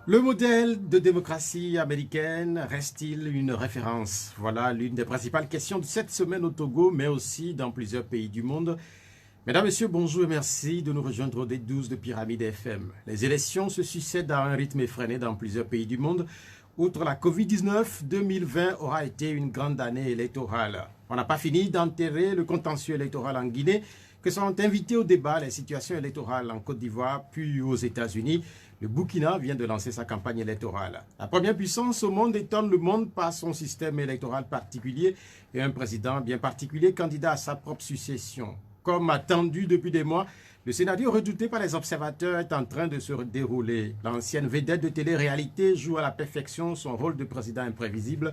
Le modèle de démocratie américaine reste-t-il une référence? Voilà l'une des principales questions de cette semaine au Togo, mais aussi dans plusieurs pays du monde. Mesdames, Messieurs, bonjour et merci de nous rejoindre au D12 de Pyramide FM. Les élections se succèdent à un rythme effréné dans plusieurs pays du monde. Outre la Covid-19, 2020 aura été une grande année électorale. On n'a pas fini d'enterrer le contentieux électoral en Guinée, que sont invités au débat les situations électorales en Côte d'Ivoire, puis aux États-Unis. Le Burkina vient de lancer sa campagne électorale. La première puissance au monde étonne le monde par son système électoral particulier et un président bien particulier candidat à sa propre succession. Comme attendu depuis des mois, le scénario redouté par les observateurs est en train de se dérouler. L'ancienne vedette de télé-réalité joue à la perfection son rôle de président imprévisible.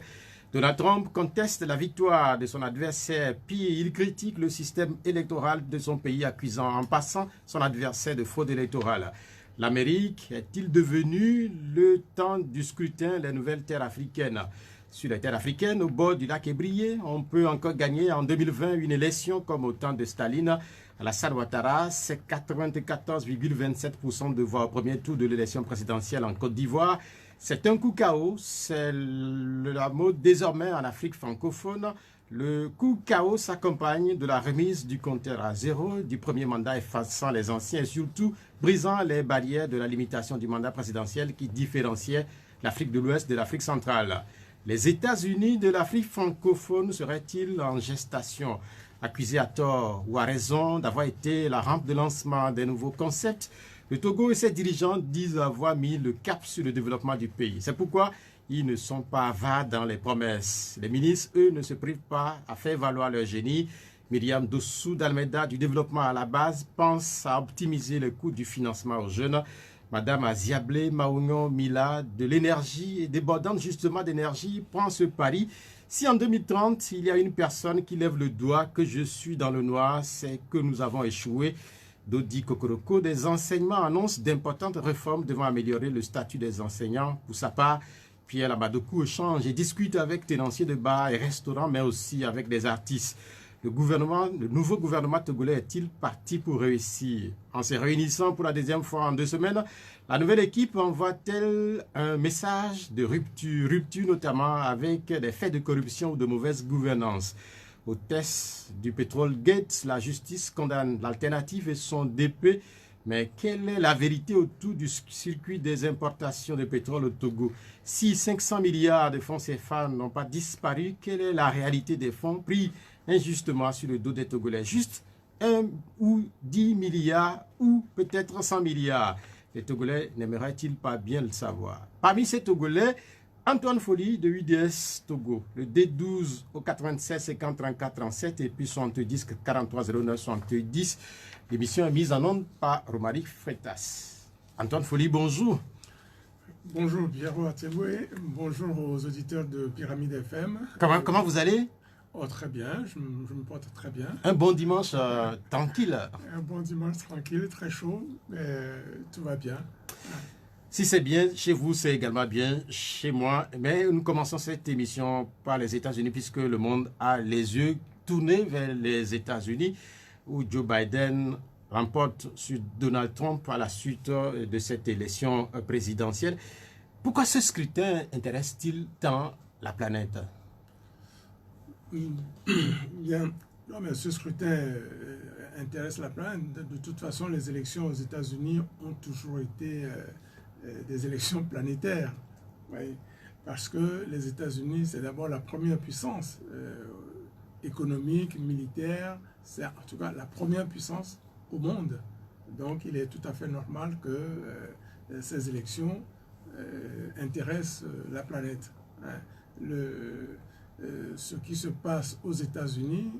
Donald Trump conteste la victoire de son adversaire, puis il critique le système électoral de son pays, accusant en passant son adversaire de fraude électorale. L'Amérique est-il devenu le temps du scrutin, les nouvelles terres africaines? Sur les terres africaines, au bord du lac Ébrié, on peut encore gagner en 2020 une élection comme au temps de Staline. Alassane Ouattara, c'est 94,27% de voix au premier tour de l'élection présidentielle en Côte d'Ivoire. C'est un coup KO, c'est la mode désormais en Afrique francophone. Le coup KO s'accompagne de la remise du compteur à zéro, du premier mandat effaçant les anciens et surtout brisant les barrières de la limitation du mandat présidentiel qui différenciait l'Afrique de l'Ouest de l'Afrique centrale. Les États-Unis de l'Afrique francophone seraient-ils en gestation? Accusés à tort ou à raison d'avoir été la rampe de lancement des nouveaux concepts, le Togo et ses dirigeants disent avoir mis le cap sur le développement du pays. C'est pourquoi ils ne sont pas avares dans les promesses. Les ministres, eux, ne se privent pas à faire valoir leur génie. Myriam Dossou d'Almeida du développement à la base pense à optimiser le coût du financement aux jeunes. Madame Aziablé Maounon Mila de l'énergie et débordante justement d'énergie prend ce pari. Si en 2030, il y a une personne qui lève le doigt que je suis dans le noir, c'est que nous avons échoué. Dodi Kokoroko des enseignements annonce d'importantes réformes devant améliorer le statut des enseignants. Pour sa part, Pierre Labadokou échange et discute avec tenanciers de bars et restaurants, mais aussi avec des artistes. Le nouveau gouvernement togolais est-il parti pour réussir? En se réunissant pour la deuxième fois en 2 semaines, la nouvelle équipe envoie-t-elle un message de rupture? Rupture notamment avec des faits de corruption ou de mauvaise gouvernance. Au test du pétrole Gate, la justice condamne l'alternative et son DP. Mais quelle est la vérité autour du circuit des importations de pétrole au Togo? Si 500 milliards de fonds CFA n'ont pas disparu, quelle est la réalité des fonds pris injustement sur le dos des Togolais? Juste 1 ou 10 milliards ou peut-être 100 milliards. Les Togolais n'aimeraient-ils pas bien le savoir? Parmi ces Togolais, Antoine Folly de UDS Togo, le D12 au 96 50 34 37 et puis 70 43 09 70. L'émission est mise en onde par Romaric Freitas. Antoine Folly, bonjour. Bonjour Pierrot Ateboué, bonjour aux auditeurs de Pyramide FM. Comment vous allez? Oh, très bien, je me porte très bien. Un bon dimanche tranquille. Un bon dimanche tranquille, très chaud, mais tout va bien. Si c'est bien chez vous, c'est également bien chez moi. Mais nous commençons cette émission par les États-Unis puisque le monde a les yeux tournés vers les États-Unis où Joe Biden remporte sur Donald Trump à la suite de cette élection présidentielle. Pourquoi ce scrutin intéresse-t-il tant la planète? Bien, non, mais ce scrutin intéresse la planète. De toute façon, les élections aux États-Unis ont toujours été des élections planétaires. Oui, parce que les États-Unis, c'est d'abord la première puissance économique, militaire, c'est en tout cas la première puissance au monde. Donc il est tout à fait normal que ces élections intéressent la planète. Hein. Ce qui se passe aux États-Unis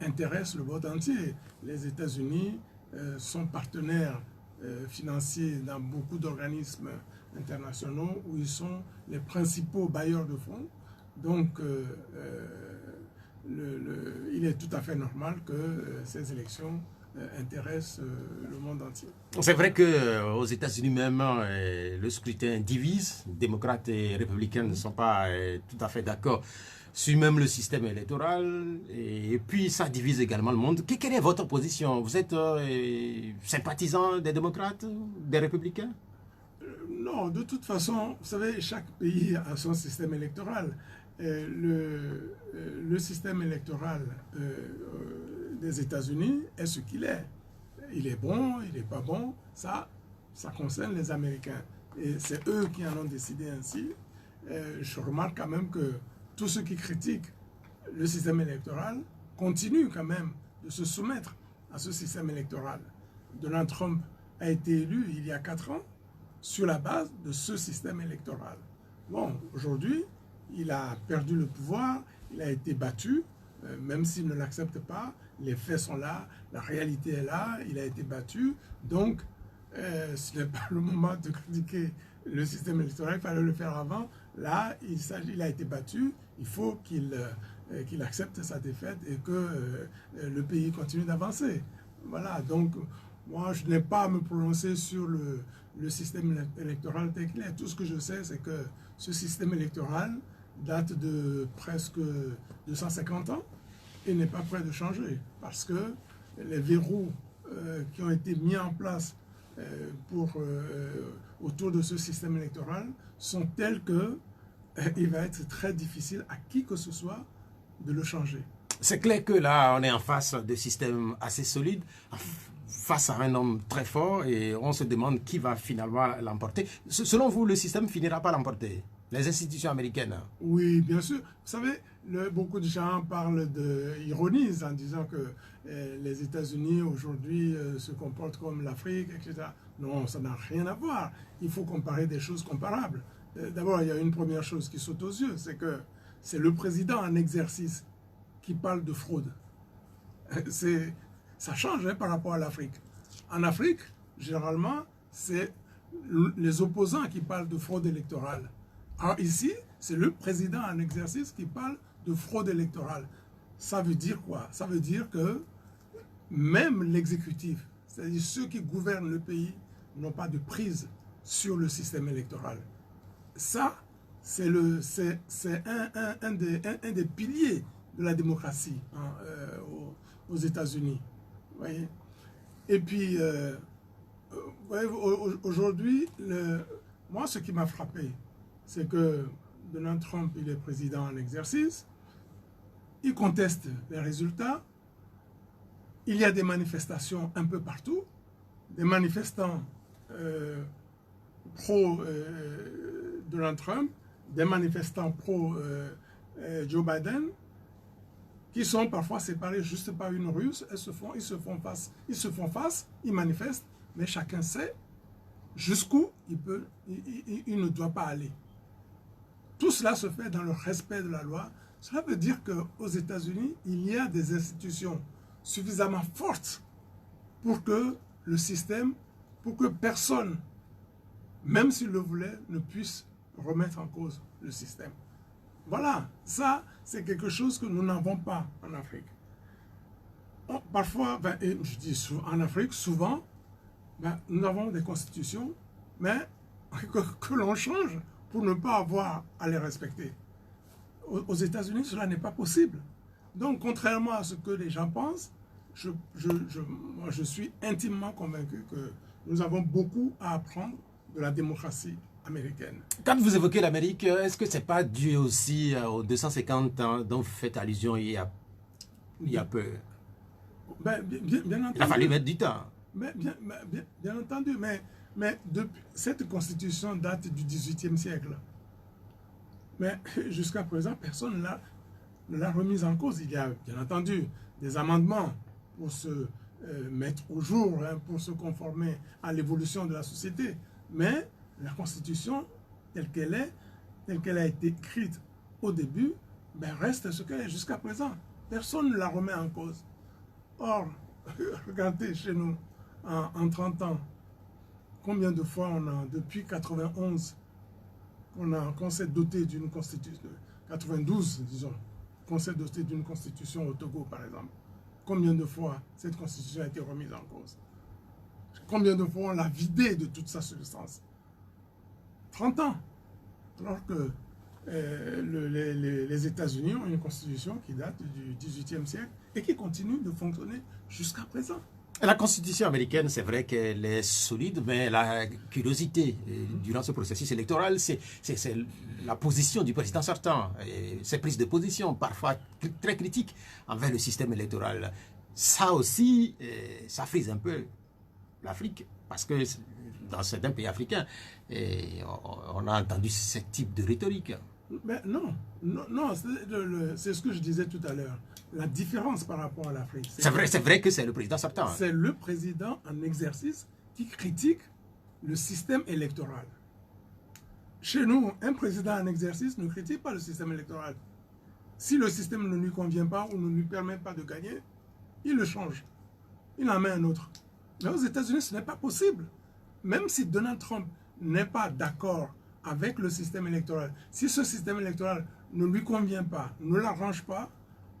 intéresse le monde entier. Les États-Unis sont partenaires financiers dans beaucoup d'organismes internationaux où ils sont les principaux bailleurs de fonds. Donc, il est tout à fait normal que ces élections intéressent le monde entier. C'est vrai qu'aux États-Unis même, le scrutin divise. Démocrates et républicains ne sont pas tout à fait d'accord sur même le système électoral. Et puis, ça divise également le monde. Quelle est votre position? Vous êtes sympathisant des démocrates, des républicains? Non, de toute façon, vous savez, chaque pays a son système électoral. Le système électoral des États-Unis est ce qu'il est. Il est bon, il n'est pas bon, ça concerne les Américains. Et c'est eux qui en ont décidé ainsi. Je remarque quand même que tous ceux qui critiquent le système électoral continuent quand même de se soumettre à ce système électoral. Donald Trump a été élu il y a 4 ans sur la base de ce système électoral. Bon, aujourd'hui, il a perdu le pouvoir, il a été battu, même s'il ne l'accepte pas, les faits sont là, la réalité est là, il a été battu, donc ce n'est pas le moment de critiquer le système électoral, il fallait le faire avant. Là, il a été battu, il faut qu'il accepte sa défaite et que le pays continue d'avancer. Voilà, donc moi je n'ai pas à me prononcer sur le système électoral tel qu'il est. Tout ce que je sais, c'est que ce système électoral date de presque 250 ans et n'est pas prêt de changer parce que les verrous qui ont été mis en place autour de ce système électoral sont tels que il va être très difficile à qui que ce soit de le changer. C'est clair que là, on est en face de systèmes assez solides, face à un homme très fort, et on se demande qui va finalement l'emporter. Selon vous, le système finira par l'emporter? Les institutions américaines? Oui, bien sûr. Vous savez, beaucoup de gens ironisent en disant que les États-Unis aujourd'hui se comportent comme l'Afrique, etc. Non, ça n'a rien à voir. Il faut comparer des choses comparables. D'abord, il y a une première chose qui saute aux yeux, c'est que c'est le président en exercice qui parle de fraude. Ça change par rapport à l'Afrique. En Afrique, généralement, c'est les opposants qui parlent de fraude électorale. Alors ici, c'est le président en exercice qui parle de fraude électorale. Ça veut dire quoi? Ça veut dire que même l'exécutif, c'est-à-dire ceux qui gouvernent le pays, n'ont pas de prise sur le système électoral. Ça, c'est un des piliers de la démocratie aux États-Unis. Et puis, aujourd'hui, moi, ce qui m'a frappé, c'est que Donald Trump, il est président en exercice, il conteste les résultats, il y a des manifestations un peu partout, des manifestants pro-Donald Trump, des manifestants pro-Joe Biden, qui sont parfois séparés juste par une rue, ils se font face, ils manifestent, mais chacun sait jusqu'où il ne doit pas aller. Tout cela se fait dans le respect de la loi. Cela veut dire qu'aux États-Unis, il y a des institutions suffisamment fortes pour que le système, pour que personne, même s'il le voulait, ne puisse remettre en cause le système. Voilà, ça, c'est quelque chose que nous n'avons pas en Afrique. Parfois, je dis en Afrique, souvent, nous avons des constitutions, mais que l'on change pour ne pas avoir à les respecter. Aux États-Unis, cela n'est pas possible. Donc, contrairement à ce que les gens pensent, moi, je suis intimement convaincu que nous avons beaucoup à apprendre de la démocratie américaine. Quand vous évoquez l'Amérique, est-ce que ce n'est pas dû aussi aux 250 ans dont vous faites allusion il y a peu? Bien entendu. Il a fallu mettre du temps. Bien entendu, mais cette constitution date du XVIIIe siècle. Mais jusqu'à présent, personne ne l'a remise en cause. Il y a bien entendu des amendements pour se mettre au jour, pour se conformer à l'évolution de la société. Mais la Constitution, telle qu'elle a été écrite au début, reste ce qu'elle est jusqu'à présent. Personne ne la remet en cause. Or, regardez chez nous, en 30 ans, combien de fois depuis 91, qu'on s'est doté d'une constitution, 92, disons, qu'on s'est doté d'une constitution au Togo, par exemple. Combien de fois cette constitution a été remise en cause? Combien de fois on l'a vidée de toute sa substance? 30 ans. Alors que les États-Unis ont une constitution qui date du XVIIIe siècle et qui continue de fonctionner jusqu'à présent. La Constitution américaine, c'est vrai qu'elle est solide, mais la curiosité durant ce processus électoral, c'est la position du président sortant, ses prises de position parfois très critiques envers le système électoral. Ça aussi, ça frise un peu l'Afrique, parce que dans certains pays africains, on a entendu ce type de rhétorique. Mais non, c'est ce que je disais tout à l'heure. La différence par rapport à l'Afrique. C'est vrai que c'est le président sortant. C'est le président en exercice qui critique le système électoral. Chez nous, un président en exercice ne critique pas le système électoral. Si le système ne lui convient pas ou ne lui permet pas de gagner, il le change. Il en met un autre. Mais aux États-Unis, ce n'est pas possible. Même si Donald Trump n'est pas d'accord avec le système électoral, si ce système électoral ne lui convient pas, ne l'arrange pas,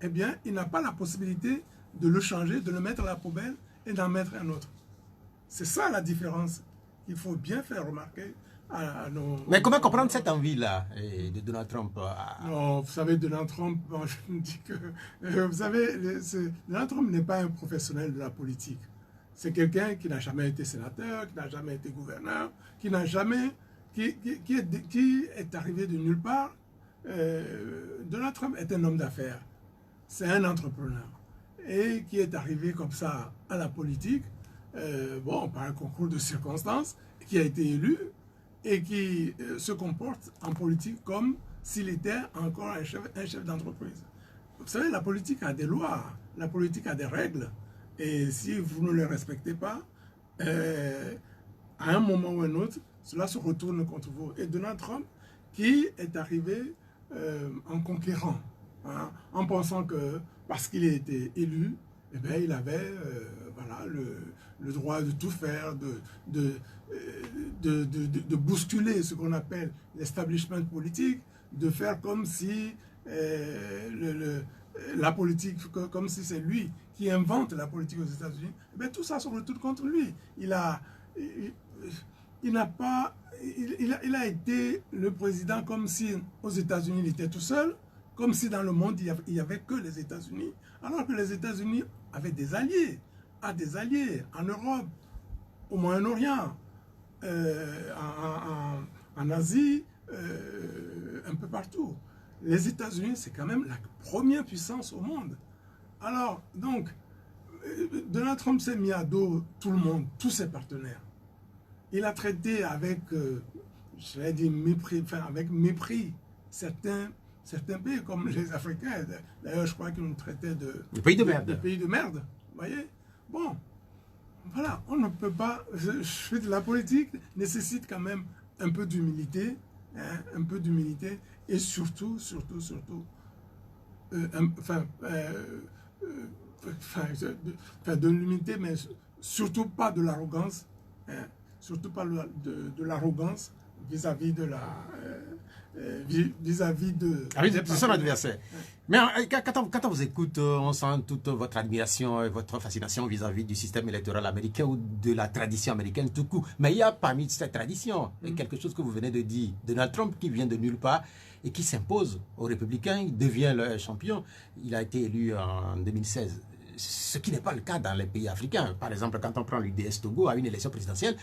eh bien, il n'a pas la possibilité de le changer, de le mettre à la poubelle et d'en mettre un autre. C'est ça la différence qu'il faut bien faire remarquer à nos... Mais comment comprendre cette envie-là de Donald Trump Non, vous savez, Donald Trump, bon, je me dis que... vous savez, Donald Trump n'est pas un professionnel de la politique. C'est quelqu'un qui n'a jamais été sénateur, qui n'a jamais été gouverneur, qui n'a jamais... qui est arrivé de nulle part. Donald Trump est un homme d'affaires. C'est un entrepreneur. Et qui est arrivé comme ça à la politique, bon, par un concours de circonstances, qui a été élu et qui se comporte en politique comme s'il était encore un chef d'entreprise. Vous savez, la politique a des lois, la politique a des règles. Et si vous ne les respectez pas, à un moment ou un autre, cela se retourne contre vous. Et Donald Trump, qui est arrivé en conquérant, hein, en pensant que parce qu'il a été élu, eh bien, il avait voilà, le droit de tout faire, de bousculer ce qu'on appelle l'establishment politique, de faire comme si la politique, comme si c'est lui qui invente la politique aux États-Unis, eh bien, tout ça se retourne contre lui. Il a été le président comme si aux États-Unis il était tout seul, comme si dans le monde il n'y avait que les États-Unis, alors que les États-Unis avaient des alliés en Europe, au Moyen-Orient, en Asie, un peu partout. Les États-Unis, c'est quand même la première puissance au monde. Alors, donc, Donald Trump s'est mis à dos tout le monde, tous ses partenaires. Il a traité avec, je vais dire, mépris, enfin, avec mépris certains pays comme les Africains. D'ailleurs, je crois qu'ils nous traitaient de pays de merde. De pays de merde. Vous voyez? Bon, voilà, on ne peut pas. La politique nécessite quand même un peu d'humilité, hein, un peu d'humilité, et surtout, de l'humilité, mais surtout pas de l'arrogance, hein, surtout pas de l'arrogance vis-à-vis de la vis-à-vis de son adversaire. Mais quand on vous écoute, on sent toute votre admiration et votre fascination vis-à-vis du système électoral américain ou de la tradition américaine tout court. Mais il y a parmi cette tradition quelque chose que vous venez de dire, Donald Trump qui vient de nulle part et qui s'impose aux républicains, il devient le champion. Il a été élu en 2016. Ce qui n'est pas le cas dans les pays africains. Par exemple, quand on prend l'UDS Togo à une élection présidentielle,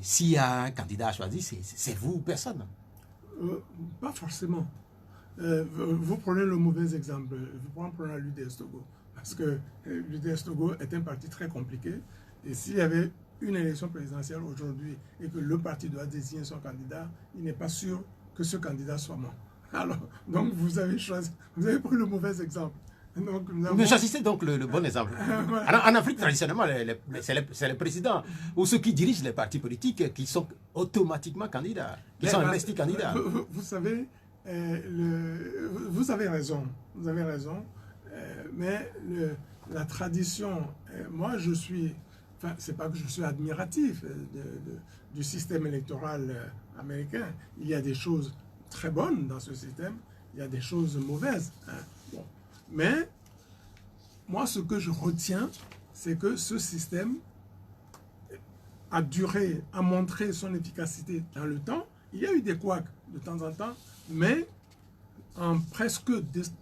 s'il y a un candidat à choisir, c'est vous ou personne. Pas forcément. Vous prenez le mauvais exemple. Vous prenez l'UDS Togo. Parce que l'UDS Togo est un parti très compliqué. Et s'il y avait une élection présidentielle aujourd'hui et que le parti doit désigner son candidat, il n'est pas sûr que ce candidat soit moi. Alors, donc vous avez pris le mauvais exemple. Donc, vous choisissez donc le bon exemple. En Afrique, traditionnellement, c'est les présidents ou ceux qui dirigent les partis politiques qui sont automatiquement candidats, qui sont investis candidats. Vous savez, vous avez raison. Vous avez raison. Mais la tradition, moi je suis, enfin, c'est pas que je suis admiratif du système électoral américain. Il y a des choses très bonnes dans ce système, il y a des choses mauvaises. Hein. Bon. Mais moi, ce que je retiens, c'est que ce système a duré, a montré son efficacité dans le temps. Il y a eu des couacs de temps en temps, mais en presque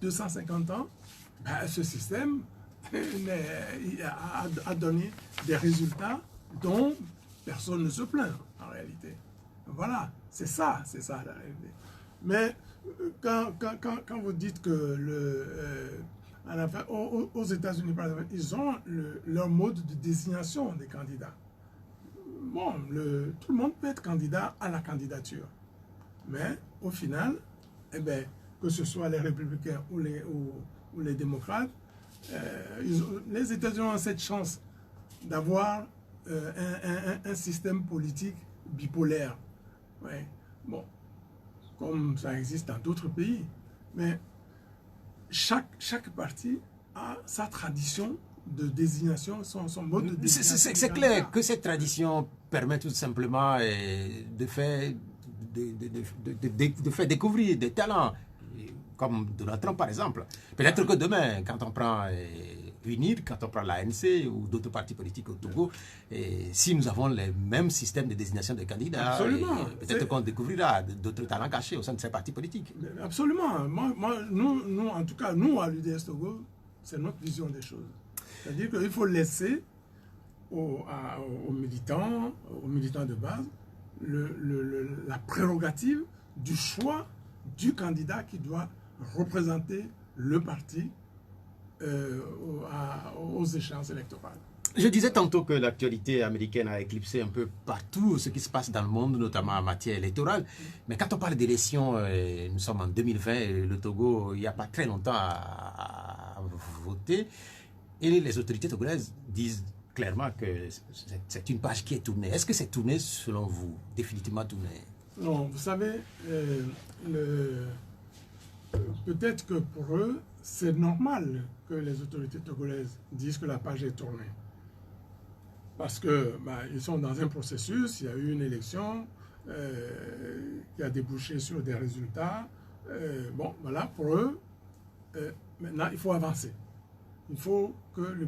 250 ans, ben, ce système a donné des résultats dont personne ne se plaint en réalité. Voilà, c'est ça la réalité. Mais quand vous dites que aux États-Unis, par exemple, ils ont leur mode de désignation des candidats. Bon, tout le monde peut être candidat à la candidature. Mais au final, eh bien, que ce soit les républicains ou les démocrates, les États-Unis ont cette chance d'avoir un système politique bipolaire. Ouais. Bon, comme ça existe dans d'autres pays. Mais chaque parti a sa tradition de désignation, son mode de désignation. C'est clair que cette tradition permet tout simplement de faire découvrir des talents, comme Donald Trump par exemple. Peut-être que demain, quand on prend UNIR, quand on prend l'ANC ou d'autres partis politiques au Togo, si nous avons les mêmes systèmes de désignation des candidats, peut-être qu'on découvrira d'autres talents cachés au sein de ces partis politiques. Absolument. Nous, en tout cas, nous à l'UDS Togo, c'est notre vision des choses. C'est-à-dire qu'il faut laisser aux militants de base, la prérogative du choix du candidat qui doit représenter le parti aux échéances électorales. Je disais tantôt que l'actualité américaine a éclipsé un peu partout ce qui se passe dans le monde, notamment en matière électorale. Mais quand on parle d'élections, nous sommes en 2020, le Togo, il n'y a pas très longtemps à voter. Et les autorités togolaises disent clairement que c'est une page qui est tournée. Est-ce que c'est tourné selon vous, définitivement tourné? Non, vous savez, peut-être que pour eux, c'est normal que les autorités togolaises disent que la page est tournée. Parce que ils sont dans un processus, il y a eu une élection qui a débouché sur des résultats. Bon, voilà, pour eux, maintenant, il faut avancer. Il faut que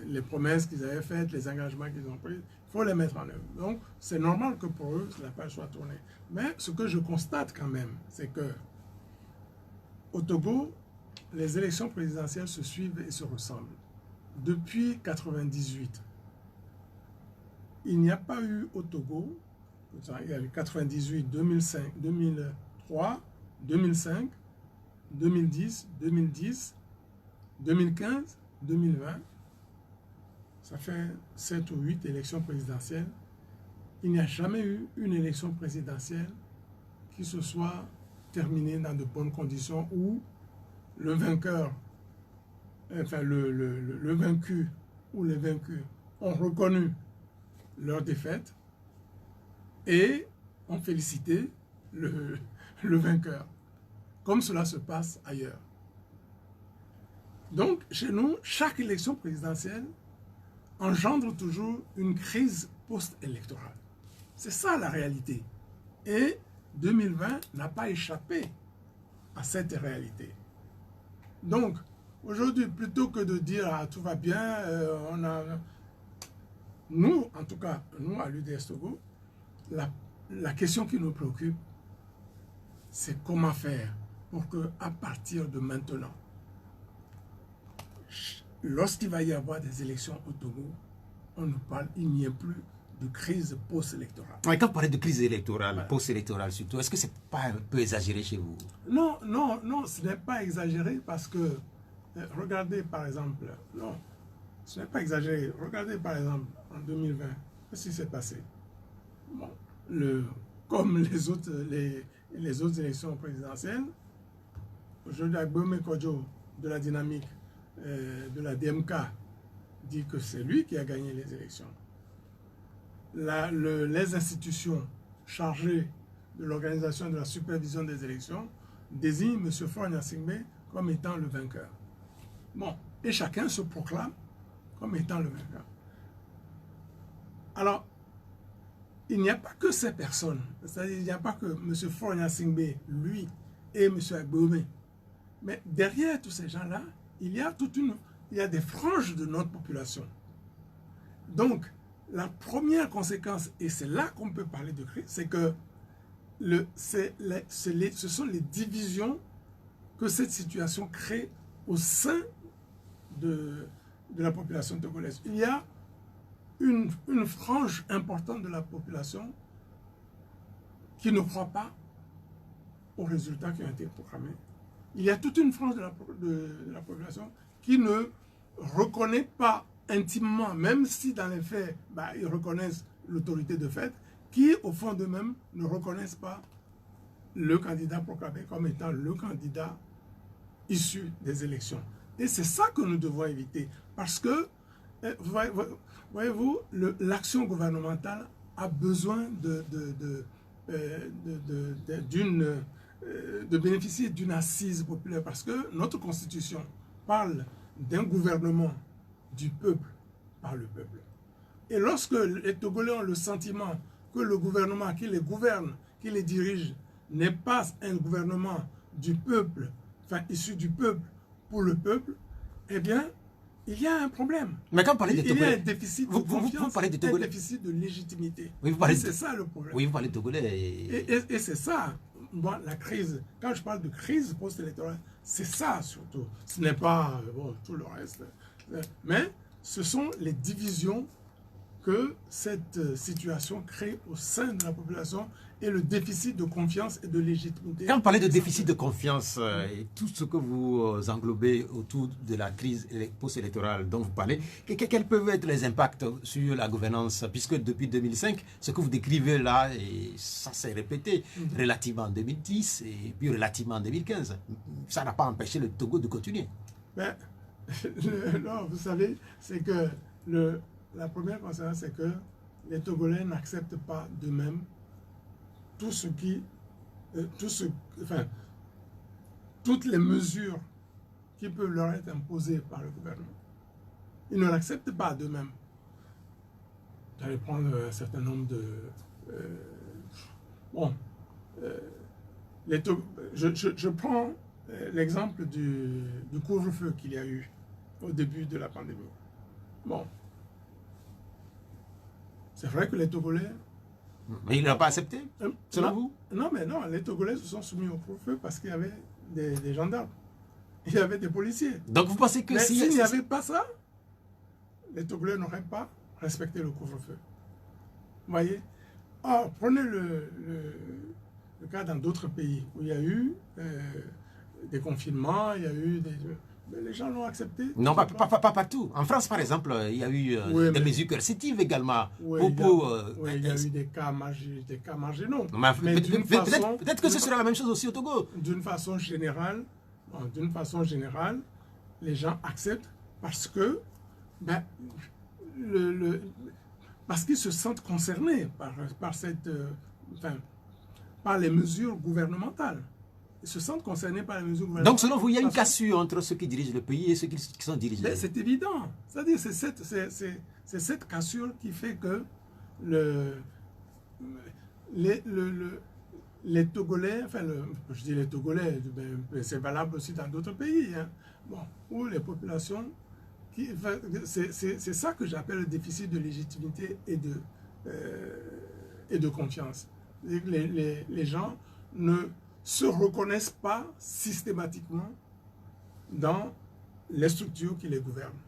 les promesses qu'ils avaient faites, les engagements qu'ils ont pris, il faut les mettre en œuvre. Donc, c'est normal que pour eux, la page soit tournée. Mais ce que je constate quand même, c'est que au Togo, les élections présidentielles se suivent et se ressemblent. Depuis 1998, il n'y a pas eu au Togo, il y a eu 98, 2005, 2003, 2005, 2010, 2010, 2015, 2020, ça fait 7 ou 8 élections présidentielles. Il n'y a jamais eu une élection présidentielle qui se soit terminée dans de bonnes conditions où le vainqueur, enfin le vaincu ou les vaincus ont reconnu leur défaite et ont félicité le vainqueur, comme cela se passe ailleurs. Donc, chez nous, chaque élection présidentielle engendre toujours une crise post-électorale. C'est ça la réalité. Et 2020 n'a pas échappé à cette réalité. Donc, aujourd'hui, plutôt que de dire ah, tout va bien, nous, en tout cas, nous à l'UDS Togo, la question qui nous préoccupe, c'est comment faire pour que, à partir de maintenant, lorsqu'il va y avoir des élections au Togo, on nous parle, il n'y a plus de crise post-électorale. Ouais, quand vous parlez de crise électorale, ouais, post-électorale surtout, est-ce que c'est pas un peu exagéré chez vous? Non, non, non, ce n'est pas exagéré parce que, regardez par exemple, non, ce n'est pas exagéré. Regardez par exemple en 2020, qu'est-ce qui s'est passé? Bon, comme les autres élections présidentielles, aujourd'hui, Agbome Kodjo de la dynamique de la DMK dit que c'est lui qui a gagné les élections. Les institutions chargées de l'organisation et de la supervision des élections désignent M. Faure Gnassingbé comme étant le vainqueur. Bon, et chacun se proclame comme étant le vainqueur. Alors, il n'y a pas que ces personnes, c'est-à-dire il n'y a pas que M. Faure Gnassingbé, lui, et M. Agbome, mais derrière tous ces gens-là, il y a des franges de notre population. Donc, la première conséquence, et c'est là qu'on peut parler de crise, c'est que ce sont les divisions que cette situation crée au sein de la population togolaise. Il y a une frange importante de la population qui ne croit pas aux résultats qui ont été programmés. Il y a toute une frange de la population qui ne reconnaît pas intimement, même si dans les faits, ils reconnaissent l'autorité de fait, qui au fond d'eux-mêmes ne reconnaissent pas le candidat proclamé comme étant le candidat issu des élections. Et c'est ça que nous devons éviter. Parce que, voyez-vous, l'action gouvernementale a besoin de bénéficier d'une assise populaire. Parce que notre Constitution parle d'un gouvernement du peuple par le peuple. Et lorsque les Togolais ont le sentiment que le gouvernement qui les gouverne, qui les dirige, n'est pas un gouvernement du peuple, enfin issu du peuple pour le peuple, eh bien, il y a un problème. Mais quand vous parlez de Togolais, il y a un déficit de confiance, vous parlez de Togolais, un déficit de légitimité. Oui, c'est ça le problème. Oui, vous parlez de Togolais. Et c'est ça, moi, la crise. Quand je parle de crise post-électorale, c'est ça surtout. Ce n'est pas tout le reste. Mais ce sont les divisions que cette situation crée au sein de la population et le déficit de confiance et de légitimité. Quand vous parlez de déficit de confiance et tout ce que vous englobez autour de la crise post-électorale dont vous parlez, quels peuvent être les impacts sur la gouvernance? Puisque depuis 2005, ce que vous décrivez là, et ça s'est répété relativement en 2010 et puis relativement en 2015. Ça n'a pas empêché le Togo de continuer. Mais, non, vous savez, c'est que la première conséquence, c'est que les Togolais n'acceptent pas d'eux-mêmes toutes les mesures qui peuvent leur être imposées par le gouvernement. Ils ne l'acceptent pas d'eux-mêmes. J'allais prendre un certain nombre de... je prends l'exemple du couvre-feu qu'il y a eu au début de la pandémie. Bon. C'est vrai que les Togolais... Mais il n'a pas accepté, selon vous? Non, mais non, les Togolais se sont soumis au couvre-feu parce qu'il y avait des gendarmes. Il y avait des policiers. Donc vous pensez que s'il n'y avait pas ça, les Togolais n'auraient pas respecté le couvre-feu. Vous voyez? Or, prenez le cas dans d'autres pays où il y a eu des confinements, il y a eu des... Mais les gens l'ont accepté. Non, pas partout. En France, par exemple, il y a eu des mesures coercitives également. Oui, il y a eu des cas marginaux. Peut-être que ce sera la même chose aussi au Togo. D'une façon générale, les gens acceptent parce que parce qu'ils se sentent concernés par les mesures gouvernementales. Ils se sentent concernés par les mesures gouvernementales. Donc, selon vous, il y a une cassure entre ceux qui dirigent le pays et ceux qui sont dirigés. C'est évident. C'est-à-dire, c'est cette cassure qui fait que les Togolais, je dis les Togolais, c'est valable aussi dans d'autres pays, hein, où les populations, c'est ça que j'appelle le déficit de légitimité et de confiance. Les gens ne se reconnaissent pas systématiquement dans les structures qui les gouvernent.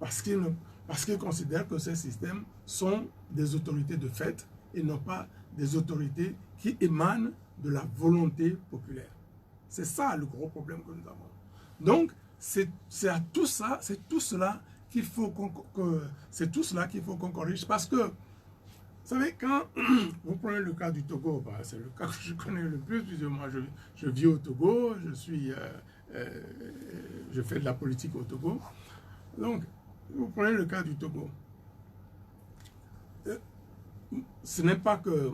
Parce qu'ils considèrent que ces systèmes sont des autorités de fait et non pas des autorités qui émanent de la volonté populaire. C'est ça le gros problème que nous avons. Donc, c'est tout cela qu'il faut qu'on corrige. Parce que vous savez, quand vous prenez le cas du Togo, c'est le cas que je connais le plus. Moi, je vis au Togo, je fais de la politique au Togo. Donc, vous prenez le cas du Togo. Ce n'est pas que...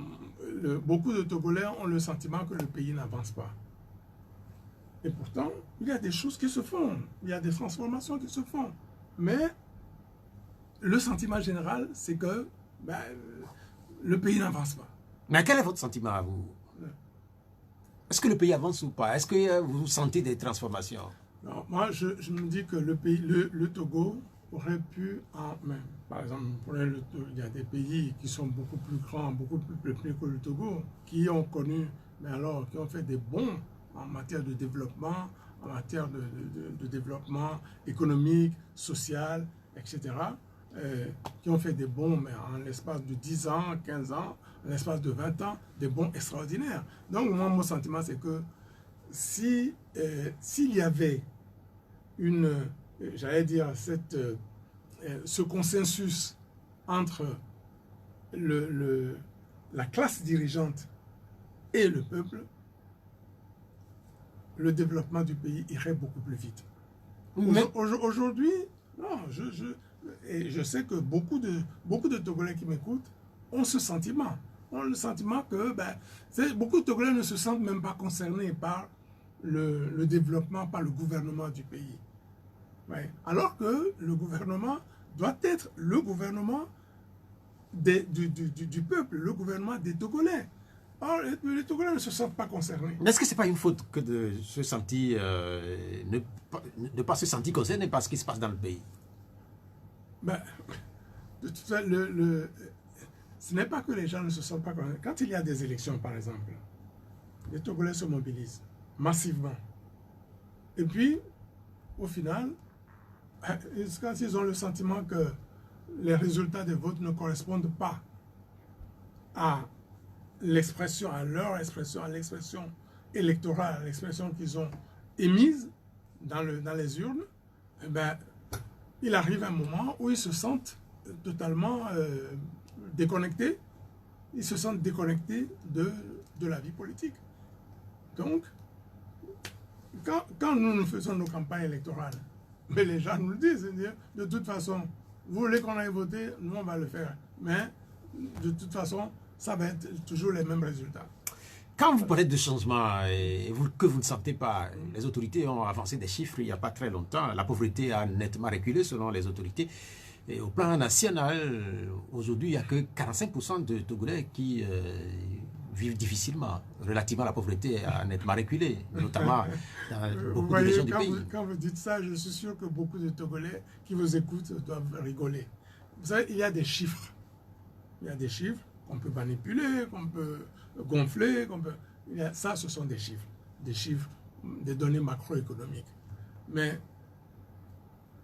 beaucoup de Togolais ont le sentiment que le pays n'avance pas. Et pourtant, il y a des choses qui se font. Il y a des transformations qui se font. Mais le sentiment général, c'est que le pays n'avance pas. Mais quel est votre sentiment à vous? Est-ce que le pays avance ou pas? Est-ce que vous sentez des transformations? Non, moi, je me dis que le Togo aurait pu par exemple, il y a des pays qui sont beaucoup plus grands, beaucoup plus peuplés que le Togo, qui ont connu, qui ont fait des bons en matière de développement, en matière de développement économique, social, etc., qui ont fait des bons, mais en l'espace de 10 ans, 15 ans, en l'espace de 20 ans, des bons extraordinaires. Donc, moi, mon sentiment, c'est que s'il y avait j'allais dire, ce consensus entre la classe dirigeante et le peuple, le développement du pays irait beaucoup plus vite. Aujourd'hui, non, je sais que beaucoup de Togolais qui m'écoutent ont ce sentiment. Ont le sentiment que beaucoup de Togolais ne se sentent même pas concernés par le développement, par le gouvernement du pays. Ouais. Alors que le gouvernement doit être le gouvernement du peuple, le gouvernement des Togolais. Or, les Togolais ne se sentent pas concernés. Est-ce que ce n'est pas une faute que de se sentir, ne pas se sentir concerné par ce qui se passe dans le pays? De toute façon, ce n'est pas que les gens ne se sentent pas concernés. Quand il y a des élections, par exemple, les Togolais se mobilisent massivement. Et puis, au final, quand ils ont le sentiment que les résultats des votes ne correspondent pas à l'expression, à leur expression, à l'expression électorale, à l'expression qu'ils ont émise dans les urnes, il arrive un moment où ils se sentent totalement déconnectés. Ils se sentent déconnectés de la vie politique. Donc, quand nous faisons nos campagnes électorales, mais les gens nous le disent, de toute façon, vous voulez qu'on aille voter, nous on va le faire. Mais de toute façon, ça va être toujours les mêmes résultats. Quand vous parlez de changement que vous ne sentez pas, les autorités ont avancé des chiffres il n'y a pas très longtemps. La pauvreté a nettement reculé selon les autorités. Et au plan national, aujourd'hui, il n'y a que 45% de Togolais qui vivent difficilement. Relativement à la pauvreté a nettement reculé, notamment dans beaucoup de régions du pays. Quand vous dites ça, je suis sûr que beaucoup de Togolais qui vous écoutent doivent rigoler. Vous savez, il y a des chiffres. Il y a des chiffres qu'on peut manipuler, qu'on peut gonfler. Ça, ce sont des chiffres, des données macroéconomiques. Mais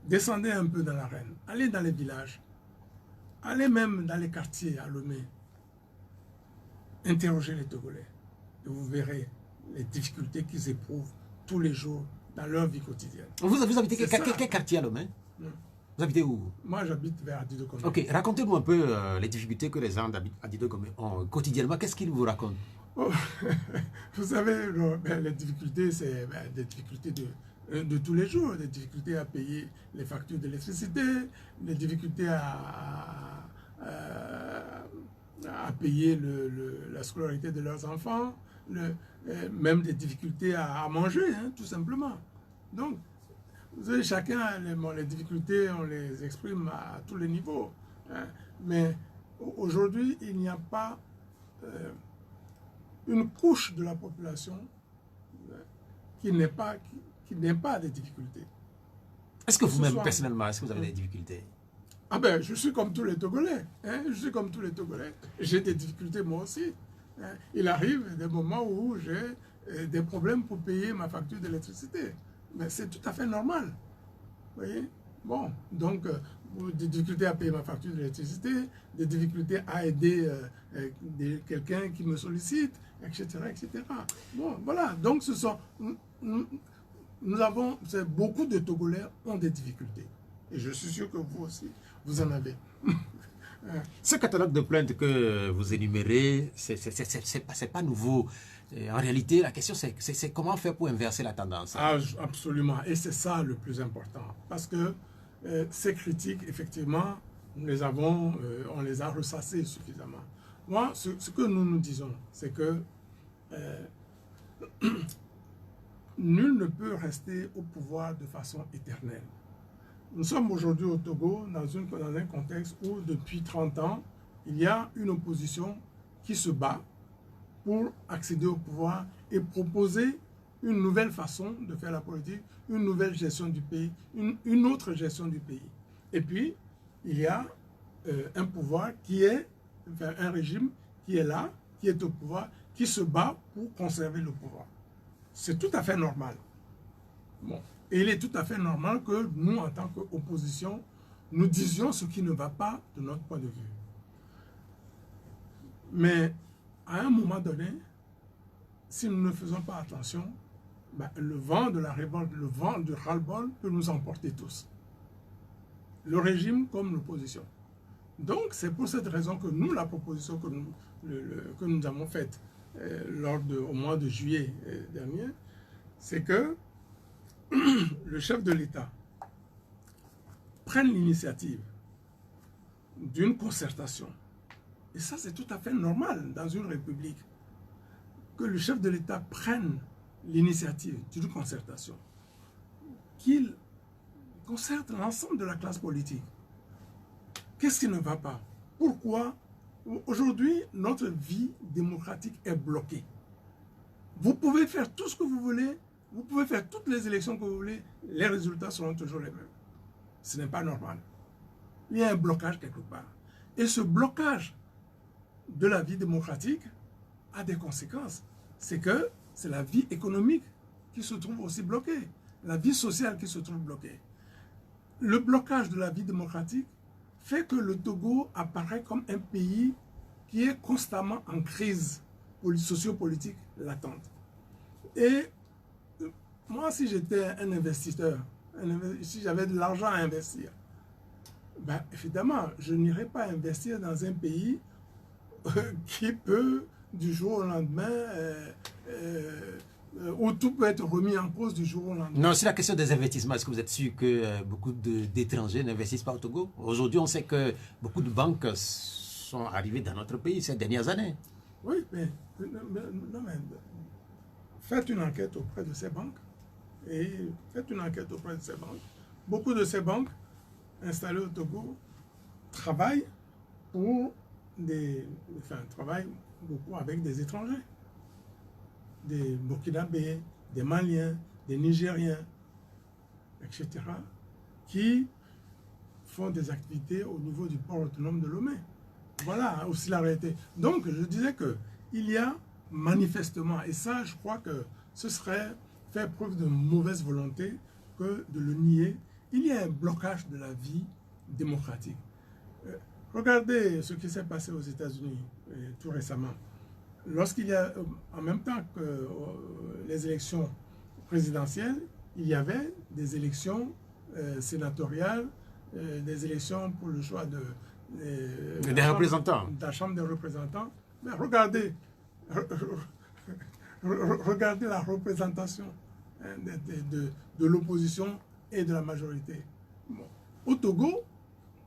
descendez un peu dans l'arène, allez dans les villages, allez même dans les quartiers à Lomé, interrogez les Togolais et vous verrez les difficultés qu'ils éprouvent tous les jours dans leur vie quotidienne. Vous habitez quel quartier à Lomé? Vous habitez où? Moi, j'habite vers Adido-Gomé. Ok, racontez-nous un peu les difficultés que les gens d'Adido-Gomé ont quotidiennement. Qu'est-ce qu'ils vous racontent? Vous savez, les difficultés, c'est des difficultés de tous les jours, des difficultés à payer les factures d'électricité, des difficultés à payer la scolarité de leurs enfants, même des difficultés à manger, tout simplement. Donc, vous savez, chacun a les difficultés, on les exprime à tous les niveaux. Mais aujourd'hui, il n'y a pas une couche de la population qui n'ait pas des difficultés. Est-ce que vous-même, personnellement, est-ce que vous avez des difficultés? Ah ben, je suis comme tous les Togolais. Je suis comme tous les Togolais. J'ai des difficultés moi aussi. Il arrive des moments où j'ai des problèmes pour payer ma facture d'électricité. Mais c'est tout à fait normal. Vous voyez? Bon, donc, des difficultés à payer ma facture d'électricité, des difficultés à aider quelqu'un qui me sollicite, etc., etc. Bon, voilà. Donc, beaucoup de Togolais ont des difficultés. Et je suis sûr que vous aussi, vous en avez. Ce catalogue de plaintes que vous énumérez, c'est pas nouveau. En réalité, la question, c'est comment faire pour inverser la tendance. Ah, absolument. Et c'est ça le plus important. Parce que ces critiques, effectivement, on les a ressassées suffisamment. Moi, ce que nous disons, c'est que nul ne peut rester au pouvoir de façon éternelle. Nous sommes aujourd'hui au Togo dans un contexte où, depuis 30 ans, il y a une opposition qui se bat pour accéder au pouvoir et proposer une nouvelle façon de faire la politique, une nouvelle gestion du pays, une autre gestion du pays. Et puis, il y a un pouvoir un régime qui est là, qui est au pouvoir, qui se bat pour conserver le pouvoir. C'est tout à fait normal. Bon. Et il est tout à fait normal que nous, en tant qu'opposition, nous disions ce qui ne va pas de notre point de vue. Mais à un moment donné, si nous ne faisons pas attention, ben, le vent de la révolte, le vent du ras-le-bol peut nous emporter tous. Le régime comme l'opposition. Donc, c'est pour cette raison que nous, la proposition que nous avons faite au mois de juillet dernier, c'est que le chef de l'État prenne l'initiative d'une concertation. Et ça, c'est tout à fait normal dans une république, que le chef de l'État prenne l'initiative d'une concertation, qu'il concerte l'ensemble de la classe politique. Qu'est-ce qui ne va pas? Pourquoi aujourd'hui notre vie démocratique est bloquée? Vous pouvez faire tout ce que vous voulez, vous pouvez faire toutes les élections que vous voulez, les résultats seront toujours les mêmes. Ce n'est pas normal. Il y a un blocage quelque part. Et ce blocage de la vie démocratique a des conséquences. C'est que c'est la vie économique qui se trouve aussi bloquée, la vie sociale qui se trouve bloquée. Le blocage de la vie démocratique fait que le Togo apparaît comme un pays qui est constamment en crise socio-politique latente. Et moi, si j'étais un investisseur, si j'avais de l'argent à investir, ben, évidemment, je n'irais pas investir dans un pays qui peut, du jour au lendemain, où tout peut être remis en cause du jour au lendemain. Non, c'est la question des investissements. Est-ce que vous êtes sûr que beaucoup d'étrangers n'investissent pas au Togo? Aujourd'hui, on sait que beaucoup de banques sont arrivées dans notre pays ces dernières années. Oui, mais faites une enquête auprès de ces banques. Et faites une enquête auprès de ces banques. Beaucoup de ces banques installées au Togo travaillent travaillent beaucoup avec des étrangers, des Burkinabés, des Maliens, des Nigériens, etc., qui font des activités au niveau du port autonome de Lomé. Voilà aussi la réalité. Donc, je disais qu'il y a manifestement, et ça, je crois que ce serait faire preuve de mauvaise volonté que de le nier, il y a un blocage de la vie démocratique. Regardez ce qui s'est passé aux États-Unis tout récemment. Lorsqu'il y a, en même temps que les élections présidentielles, il y avait des élections sénatoriales, des élections pour le choix des représentants. De la Chambre des représentants. Mais regardez, regardez la représentation de l'opposition et de la majorité. Bon. Au Togo,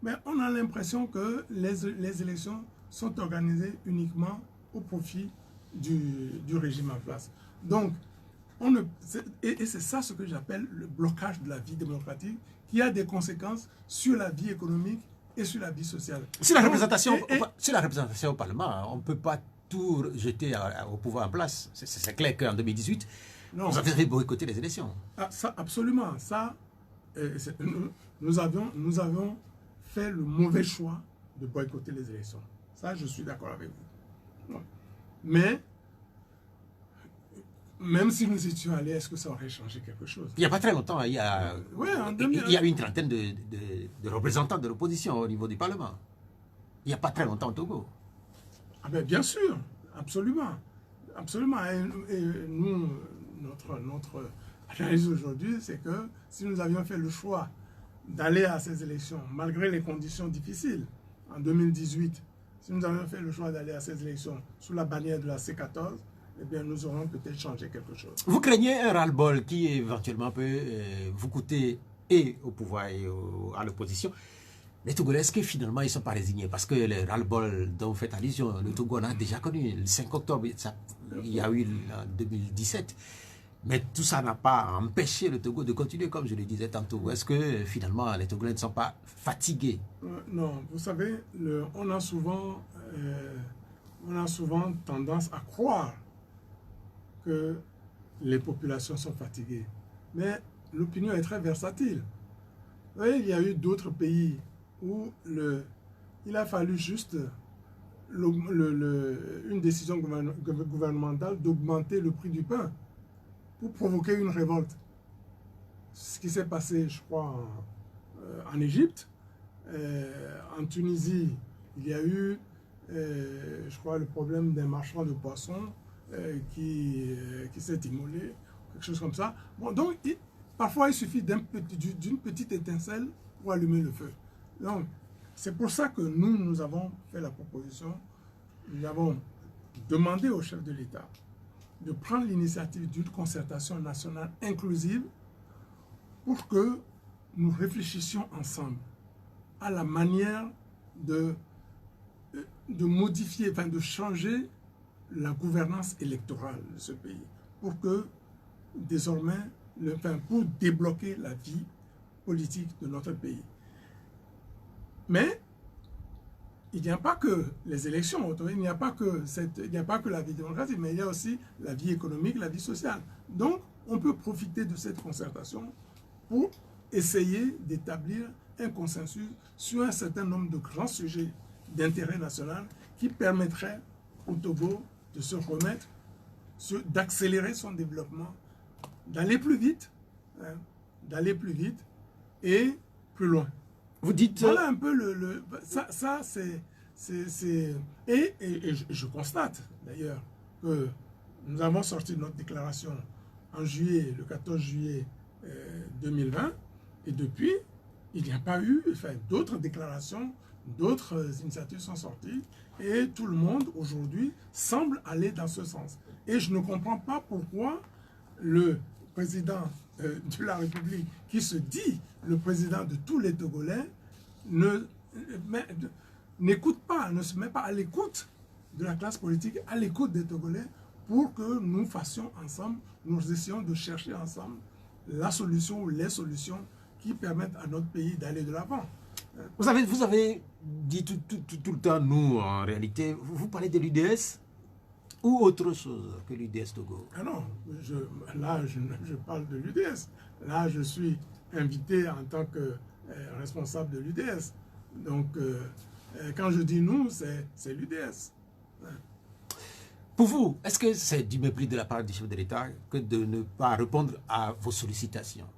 mais on a l'impression que les élections sont organisées uniquement au profit du régime en place. Donc, et c'est ça ce que j'appelle le blocage de la vie démocratique, qui a des conséquences sur la vie économique et sur la vie sociale. Sur la représentation au Parlement, on ne peut pas tout jeter au pouvoir en place. C'est clair qu'en 2018, non, vous avez boycotté les élections. Ah, ça, absolument. Ça, nous avions fait le mauvais choix de boycotter les élections. Ça, je suis d'accord avec vous. Mais, même si nous étions allés, est-ce que ça aurait changé quelque chose? Il n'y a pas très longtemps, il y a une trentaine de représentants de l'opposition au niveau du Parlement. Il n'y a pas très longtemps au Togo. Ah ben bien sûr, absolument. Absolument. Et nous, notre analyse aujourd'hui, c'est que si nous avions fait le choix d'aller à ces élections, malgré les conditions difficiles, en 2018, si nous avions fait le choix d'aller à ces élections sous la bannière de la C14, eh bien, nous aurons peut-être changé quelque chose. Vous craignez un ras-le-bol qui éventuellement peut vous coûter et au pouvoir et à l'opposition. Les Togolais, est-ce que finalement ils ne sont pas résignés? Parce que le ras-le-bol dont vous faites allusion, le Togo on a déjà connu. Le 5 octobre, il y a eu en 2017. Mais tout ça n'a pas empêché le Togo de continuer, comme je le disais tantôt. Est-ce que finalement les Togolais ne sont pas fatigués? Non, vous savez, on a souvent tendance à croire que les populations sont fatiguées. Mais l'opinion est très versatile. Vous voyez, il y a eu d'autres pays où il a fallu juste une décision gouvernementale d'augmenter le prix du pain pour provoquer une révolte. ce qui s'est passé, je crois, en Égypte. En Tunisie, il y a eu, je crois, le problème d'un marchand de poissons qui s'est immolé, quelque chose comme ça. Bon, donc, parfois, il suffit d'une petite étincelle pour allumer le feu. Donc, c'est pour ça que nous avons fait la proposition, nous avons demandé au chef de l'État de prendre l'initiative d'une concertation nationale inclusive pour que nous réfléchissions ensemble à la manière de modifier, enfin de changer la gouvernance électorale de ce pays pour que désormais, pour débloquer la vie politique de notre pays. Mais il n'y a pas que les élections, il n'y a pas que la vie démocratique, mais il y a aussi la vie économique, la vie sociale. Donc, on peut profiter de cette concertation pour essayer d'établir un consensus sur un certain nombre de grands sujets d'intérêt national qui permettraient au Togo de se remettre, d'accélérer son développement, d'aller plus vite et plus loin. Vous dites... Voilà un peu ça c'est... Et je constate d'ailleurs que nous avons sorti notre déclaration en juillet, le 14 juillet 2020, et depuis, il n'y a pas eu, d'autres déclarations, d'autres initiatives sont sorties, et tout le monde aujourd'hui semble aller dans ce sens. Et je ne comprends pas pourquoi le président de la République, qui se dit le président de tous les Togolais, n'écoute pas, ne se met pas à l'écoute de la classe politique, à l'écoute des Togolais, pour que nous fassions ensemble, nous essayons de chercher ensemble la solution ou les solutions qui permettent à notre pays d'aller de l'avant. Vous avez dit tout le temps, nous, en réalité, vous parlez de l'UDS ou autre chose que l'UDS Togo? Ah non, je parle de l'UDS. Là, je suis invité en tant que responsable de l'UDS. Donc, quand je dis nous, c'est l'UDS. Pour vous, est-ce que c'est du mépris de la part du chef de l'État que de ne pas répondre à vos sollicitations?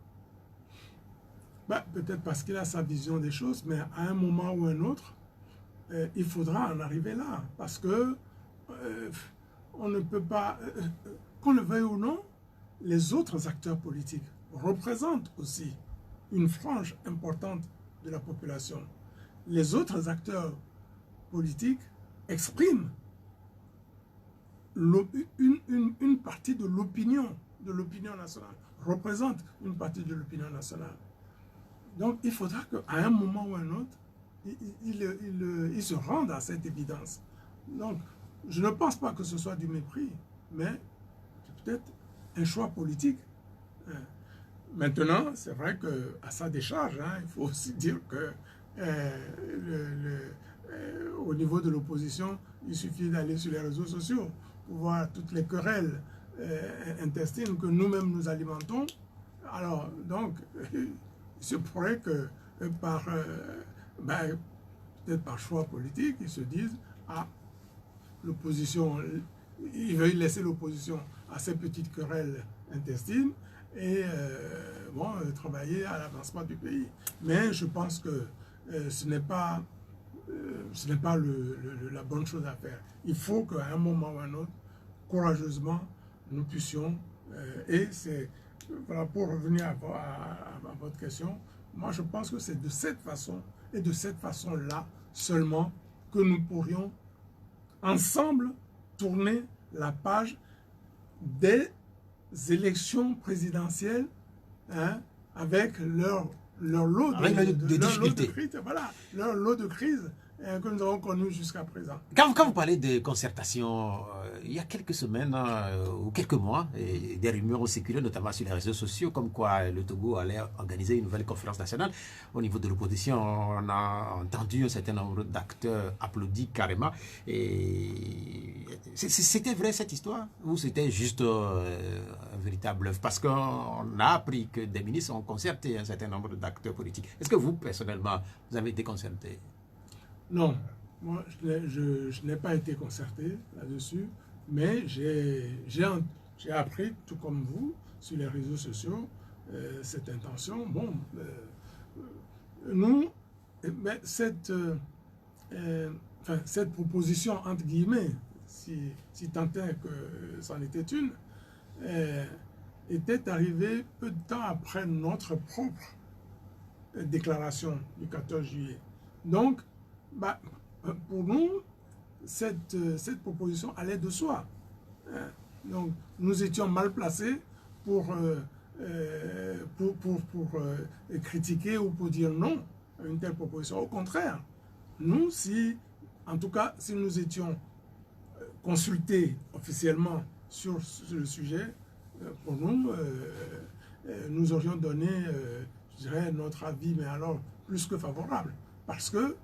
Peut-être parce qu'il a sa vision des choses, mais à un moment ou un autre, il faudra en arriver là. Parce que on ne peut pas, qu'on le veuille ou non, les autres acteurs politiques représentent aussi une frange importante de la population. Les autres acteurs politiques expriment une partie de l'opinion nationale, représentent une partie de l'opinion nationale. Donc il faudra qu'à un moment ou un autre, il se rende à cette évidence. Donc je ne pense pas que ce soit du mépris, mais peut-être un choix politique. Maintenant, c'est vrai qu'à sa décharge, il faut aussi dire que au niveau de l'opposition, il suffit d'aller sur les réseaux sociaux pour voir toutes les querelles intestines que nous-mêmes nous alimentons. Alors, donc, il se pourrait que peut-être par choix politique, ils se disent « Ah, l'opposition, ils veulent laisser l'opposition à ces petites querelles intestines et travailler à l'avancement du pays. » Mais je pense que ce n'est pas la bonne chose à faire. Il faut qu'à un moment ou un autre, courageusement, nous puissions, et c'est, voilà, pour revenir à votre question, moi je pense que c'est de cette façon, et de cette façon-là seulement, que nous pourrions ensemble tourner la page des élections présidentielles, avec leur lot de difficultés. Voilà, leur lot de crises que nous avons connu jusqu'à présent. Quand vous parlez de concertation, il y a quelques semaines ou quelques mois, des rumeurs ont circulé, notamment sur les réseaux sociaux, comme quoi le Togo allait organiser une nouvelle conférence nationale. Au niveau de l'opposition, on a entendu un certain nombre d'acteurs applaudir carrément. C'était vrai cette histoire ou c'était juste un véritable bluff? Parce qu'on a appris que des ministres ont concerté un certain nombre d'acteurs politiques. Est-ce que vous, personnellement, vous avez été concerté? Non, moi je n'ai pas été concerté là-dessus, mais j'ai appris, tout comme vous, sur les réseaux sociaux, cette intention. Bon, nous, cette proposition, entre guillemets, si tant est que c'en était une, était arrivée peu de temps après notre propre déclaration du 14 juillet. Donc, pour nous, cette proposition allait de soi. Donc, nous étions mal placés pour critiquer ou pour dire non à une telle proposition. Au contraire, nous, en tout cas, si nous étions consultés officiellement sur le sujet, pour nous, nous aurions donné, je dirais, notre avis, mais alors plus que favorable. Parce que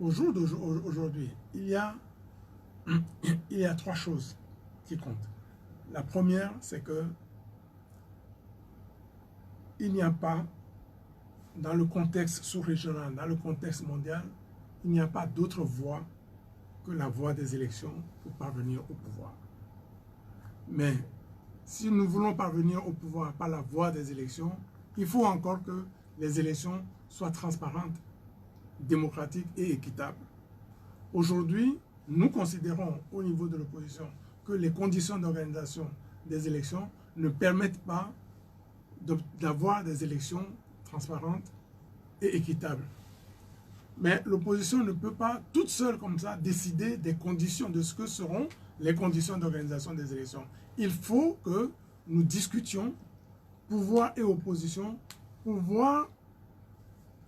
au jour d'aujourd'hui, il y a 3 choses qui comptent. La première, c'est que il n'y a pas, dans le contexte sous-régional, dans le contexte mondial, il n'y a pas d'autre voie que la voie des élections pour parvenir au pouvoir. Mais si nous voulons parvenir au pouvoir par la voie des élections, il faut encore que les élections soient transparentes, démocratiques et équitables. Aujourd'hui, nous considérons au niveau de l'opposition que les conditions d'organisation des élections ne permettent pas d'avoir des élections transparentes et équitables. Mais l'opposition ne peut pas toute seule comme ça décider des conditions, de ce que seront les conditions d'organisation des élections. Il faut que nous discutions, pouvoir et opposition, pour voir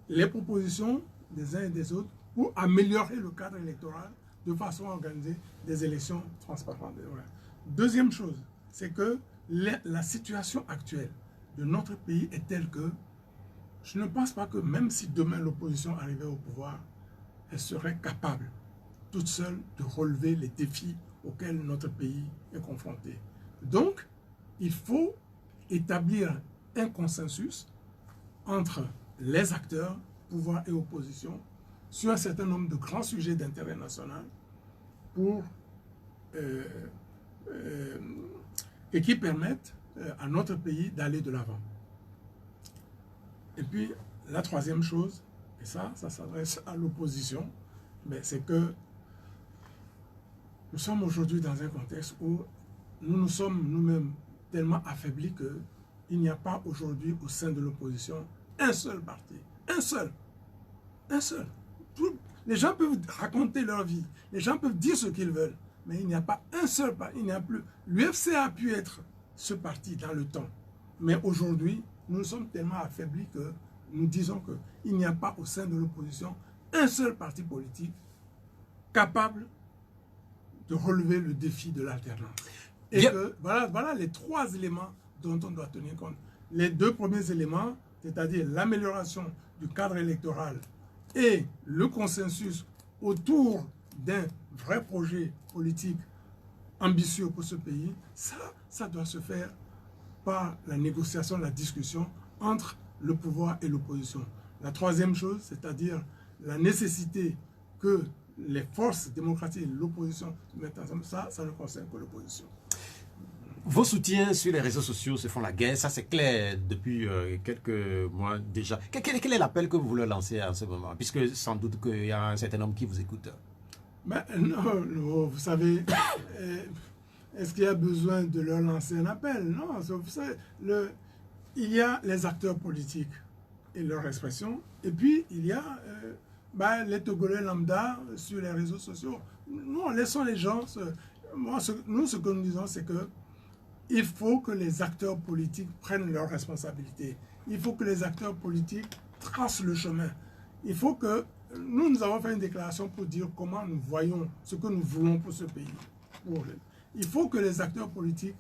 les propositions des uns et des autres pour améliorer le cadre électoral de façon à organiser des élections transparentes. Deuxième chose, c'est que la situation actuelle de notre pays est telle que je ne pense pas que même si demain l'opposition arrivait au pouvoir, elle serait capable toute seule de relever les défis auxquels notre pays est confronté. Donc, il faut établir un consensus entre les acteurs, pouvoir et opposition, sur un certain nombre de grands sujets d'intérêt national et qui permettent à notre pays d'aller de l'avant. Et puis, la troisième chose, et ça s'adresse à l'opposition, c'est que nous sommes aujourd'hui dans un contexte où nous sommes nous-mêmes tellement affaiblis qu'il n'y a pas aujourd'hui au sein de l'opposition un seul parti. Un seul. Les gens peuvent raconter leur vie, les gens peuvent dire ce qu'ils veulent, mais il n'y a pas un seul parti, il n'y a plus. L'UFC a pu être ce parti dans le temps, mais aujourd'hui, nous sommes tellement affaiblis que nous disons qu'il n'y a pas au sein de l'opposition un seul parti politique capable de relever le défi de l'alternance. Et que voilà les 3 éléments dont on doit tenir compte. Les 2 premiers éléments, c'est-à-dire l'amélioration du cadre électoral et le consensus autour d'un vrai projet politique ambitieux pour ce pays, ça doit se faire par la négociation, la discussion entre le pouvoir et l'opposition. La troisième chose, c'est-à-dire la nécessité que les forces démocratiques et l'opposition se mettent ensemble, ça ne concerne que l'opposition. Vos soutiens sur les réseaux sociaux se font la guerre, ça c'est clair depuis quelques mois déjà. Quel est l'appel que vous voulez lancer en ce moment? Puisque sans doute qu'il y a un certain nombre qui vous écoute. Non, vous savez, est-ce qu'il y a besoin de leur lancer un appel? Non, vous savez, il y a les acteurs politiques et leur expression, et puis il y a les Togolais lambda sur les réseaux sociaux. Non, laissons les gens. Nous, ce que nous disons, c'est que il faut que les acteurs politiques prennent leurs responsabilités. Il faut que les acteurs politiques tracent le chemin. Il faut que nous avons fait une déclaration pour dire comment nous voyons ce que nous voulons pour ce pays. Il faut que les acteurs politiques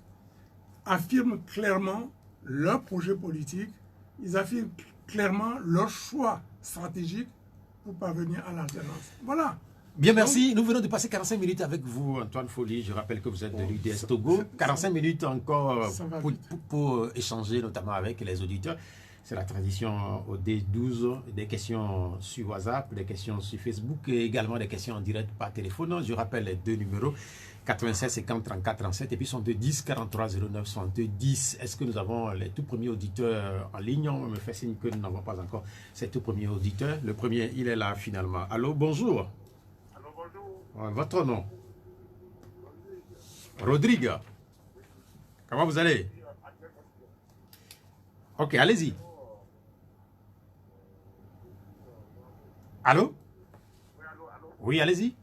affirment clairement leur projet politique, ils affirment clairement leur choix stratégique pour parvenir à l'alternance. Voilà. Bien, merci. Nous venons de passer 45 minutes avec vous, Antoine Folly. Je rappelle que vous êtes de l'UDS Togo. 45 minutes encore pour échanger, notamment avec les auditeurs. C'est la tradition au D12, des questions sur WhatsApp, des questions sur Facebook et également des questions en direct par téléphone. Je rappelle les deux numéros, 96 50 34 37 et puis son 10 43 09 10. Est-ce que nous avons les tout premiers auditeurs en ligne? On me fait signe que nous n'avons pas encore ces tout premiers auditeurs. Le premier, il est là finalement. Allô, bonjour. Allô, bonjour. Votre nom? Rodrigue. Comment vous allez? Ok, allez-y. Allô? Oui, allez-y.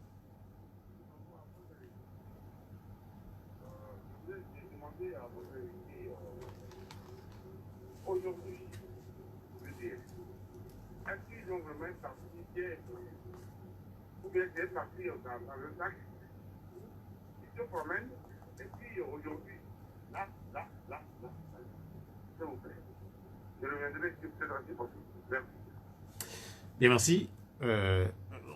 Aujourd'hui, je veux dire, est-ce qu'ils ont vraiment participé ou bien c'est parti dans le sac? Ils se promènent et puis aujourd'hui, là, s'il vous plaît. Je reviendrai sur cette partie possible. Merci. Bien, merci.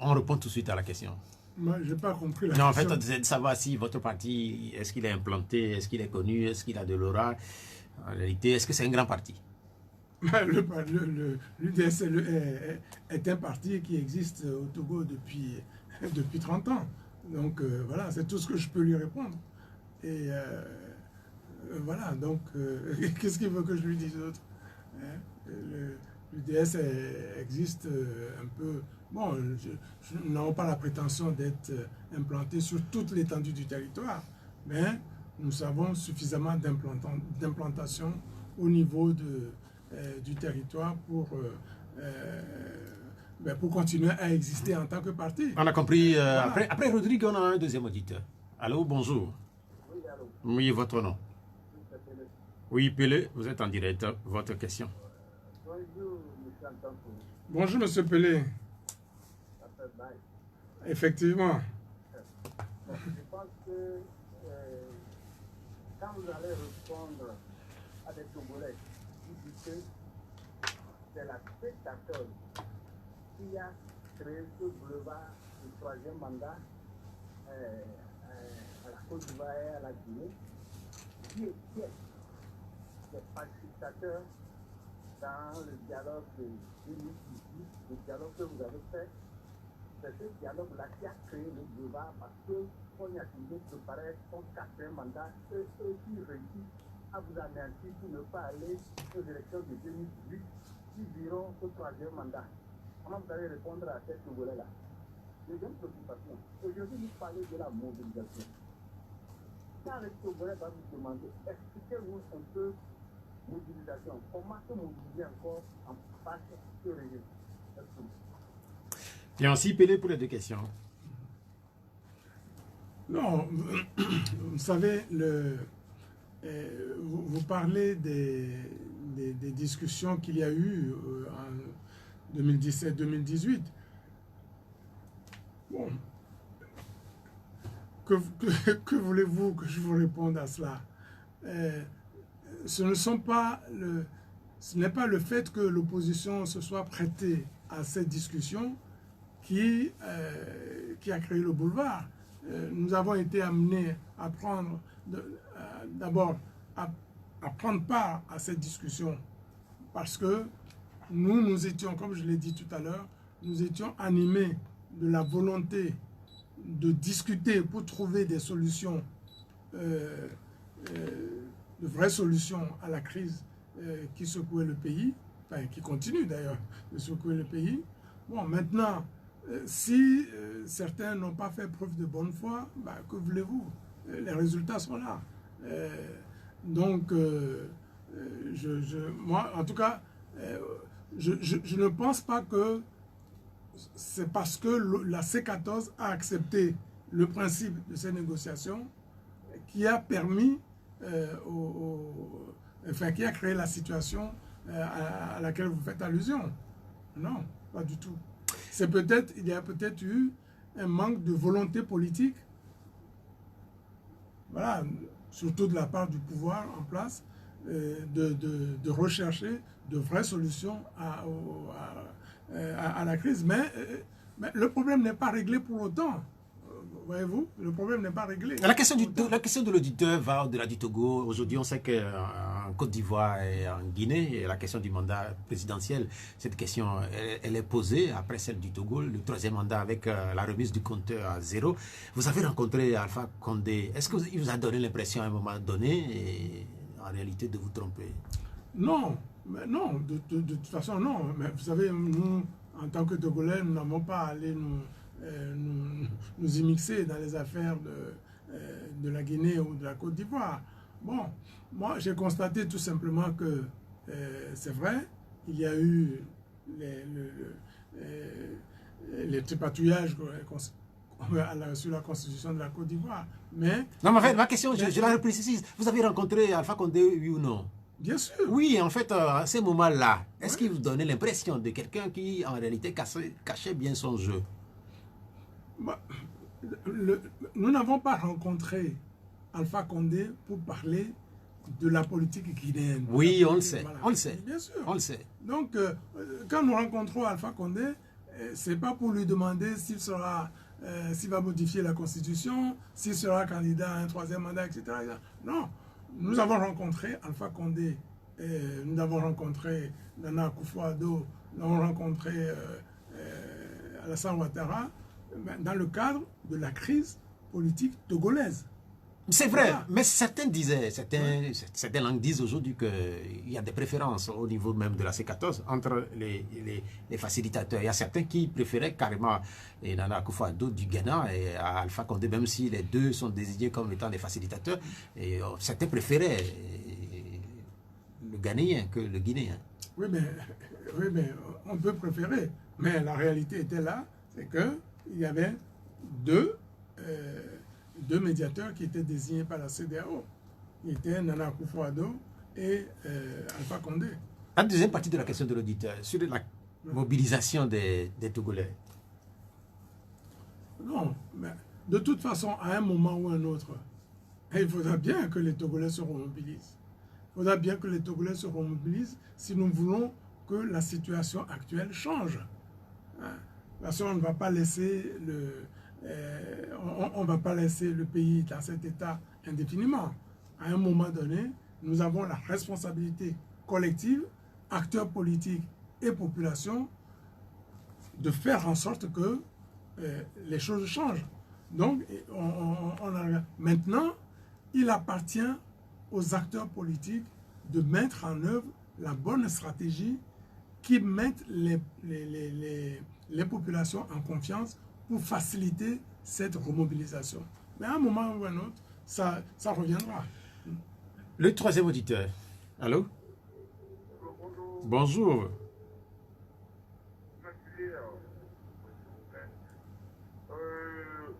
On répond tout de suite à la question. Moi, je n'ai pas compris la Non, en question. fait, c'est de savoir si votre parti, est-ce qu'il est implanté, est-ce qu'il est connu, est-ce qu'il a de l'aura. En réalité, est-ce que c'est un grand parti? L'UDS est un parti qui existe au Togo depuis 30 ans. Donc voilà, c'est tout ce que je peux lui répondre. Et voilà, donc qu'est-ce qu'il veut que je lui dise d'autre? L'UDS existe un peu... Bon, je n'ai pas la prétention d'être implanté sur toute l'étendue du territoire, mais nous avons suffisamment d'implantation au niveau du territoire pour continuer à exister en tant que parti. On a compris. Voilà. Après Rodrigue, on a un deuxième auditeur. Allô, bonjour. Oui, allô. Oui, votre nom? Pelé. Oui, Pelé, vous êtes en direct. Votre question. Bonjour, M. Antanko. Bonjour, M. Pelé. Ça fait bail. Effectivement. Bon, je pense que quand vous allez répondre à des Togolais, vous dites que c'est la spectateur qui a créé ce boulevard du troisième mandat à la Côte d'Ivoire et à la Guinée, qui était les facilitateurs dans le dialogue de 2018, le dialogue que vous avez fait. C'est ce dialogue-là qui a créé le boulevard parce que Sonia Kinde préparait son quatrième mandat et eux qui réussissent à vous anéantir pour ne pas aller aux élections de 2018 qui viront au troisième mandat. Comment vous allez répondre à cette volet-là? Deuxième préoccupation. Aujourd'hui, vous parlez de la mobilisation. Quand le Togolais va vous demander, expliquez-vous un peu mobilisation. Comment se mobiliser encore en face de ce régime? Bien, aussi Pelé pour les deux questions. Non, vous savez, vous parlez des discussions qu'il y a eu en 2017-2018. Bon, que voulez-vous que je vous réponde à cela? Ce n'est pas le fait que l'opposition se soit prêtée à cette discussion qui a créé le boulevard. Nous avons été amenés à prendre d'abord à prendre part à cette discussion parce que nous étions, comme je l'ai dit tout à l'heure, nous étions animés de la volonté de discuter pour trouver des solutions, de vraies solutions à la crise qui secouait le pays, enfin qui continue d'ailleurs de secouer le pays. Bon, maintenant, si certains n'ont pas fait preuve de bonne foi, bah, que voulez-vous? Les résultats sont là. Donc, moi, en tout cas, je ne pense pas que c'est parce que la C14 a accepté le principe de ces négociations qui a permis, enfin, qui a créé la situation à laquelle vous faites allusion. Non, pas du tout. Il y a peut-être eu un manque de volonté politique, voilà, surtout de la part du pouvoir en place, de rechercher de vraies solutions à la crise. Mais le problème n'est pas réglé pour autant. Voyez-vous, le problème n'est pas réglé. La question de l'auditeur va au-delà du Togo. Aujourd'hui, on sait qu'en en Côte d'Ivoire et en Guinée, et la question du mandat présidentiel, cette question, elle est posée après celle du Togo, le troisième mandat avec la remise du compteur à 0. Vous avez rencontré Alpha Condé. Est-ce qu'il vous a donné l'impression à un moment donné, et en réalité, de vous tromper? Non, mais non, de toute façon, non. Mais vous savez, nous, en tant que Togolais, nous n'avons pas à aller nous immixer dans les affaires de la Guinée ou de la Côte d'Ivoire. Bon, moi, j'ai constaté tout simplement que c'est vrai, il y a eu les tripatouillages sur la constitution de la Côte d'Ivoire. Mais non, mais en fait, ma question, je la reprécise. Vous avez rencontré Alpha Condé, oui ou non? Bien sûr. Oui, en fait, à ces moments-là, est-ce qu'il vous donnait l'impression de quelqu'un qui, en réalité, cachait bien son jeu? Bah, nous n'avons pas rencontré Alpha Condé pour parler de la politique guinéenne. Oui, on le sait, voilà. on le sait. Bien sûr. On le sait. Donc, quand nous rencontrons Alpha Condé, c'est pas pour lui demander s'il va modifier la Constitution, s'il sera candidat à un troisième mandat, etc. Non. Nous avons rencontré Alpha Condé, nous avons rencontré Nana Akufo-Addo, nous avons rencontré Alassane Ouattara dans le cadre de la crise politique togolaise. C'est vrai, voilà. Mais certains disaient, certaines langues disent aujourd'hui qu'il y a des préférences au niveau même de la C14 entre les facilitateurs. Il y a certains qui préféraient carrément Nana Akufo-Addo du Ghana et Alpha Condé, même si les deux sont désignés comme étant des facilitateurs. Et certains préféraient le Ghanéen que le Guinéen. Oui, mais on peut préférer. Mais la réalité était là, c'est qu'il y avait deux médiateurs qui étaient désignés par la CEDEAO. Il était Nana Akufo-Addo et Alpha Condé. La deuxième partie de la question de l'auditeur, sur la mobilisation des Togolais. Non, mais de toute façon, à un moment ou un autre, il faudra bien que les Togolais se remobilisent. Il faudra bien que les Togolais se remobilisent si nous voulons que la situation actuelle change. Parce qu'on ne va pas laisser on ne va pas laisser le pays dans cet état indéfiniment. À un moment donné, nous avons la responsabilité collective, acteurs politiques et population, de faire en sorte que les choses changent. Donc, maintenant, il appartient aux acteurs politiques de mettre en œuvre la bonne stratégie qui mette les populations en confiance pour faciliter cette remobilisation. Mais à un moment ou à un autre, ça reviendra. Le troisième auditeur. Allô? Bonjour.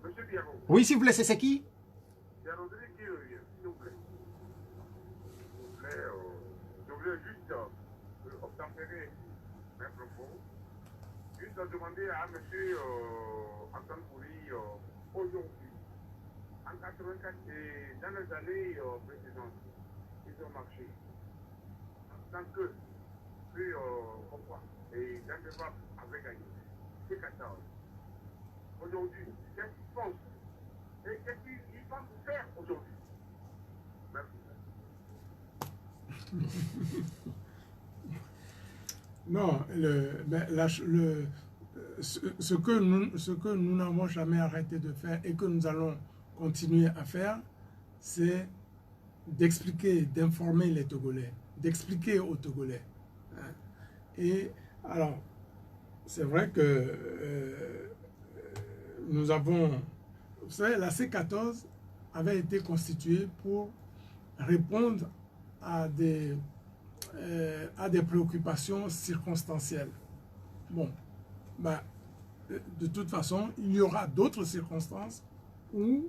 Monsieur Diaro. Oui, s'il vous plaît, c'est qui? Diaro, s'il vous plaît. Je voulais juste obtempérer mes propos. Juste demander à monsieur Antoine Kouri, aujourd'hui, en 84 et dans les années précédentes, ils ont marché. Tant que, puis pourquoi? Et dans le débat avec gagné. C'est 14. Aujourd'hui, qu'est-ce qu'ils pensent? Et qu'est-ce qu'ils pensent faire aujourd'hui? Merci. Non, ce que nous n'avons jamais arrêté de faire et que nous allons continuer à faire, c'est d'expliquer, d'informer les Togolais, d'expliquer aux Togolais. Et alors, c'est vrai que nous avons... Vous savez, la C14 avait été constituée pour répondre à des préoccupations circonstancielles. Bon, ben, de toute façon, il y aura d'autres circonstances où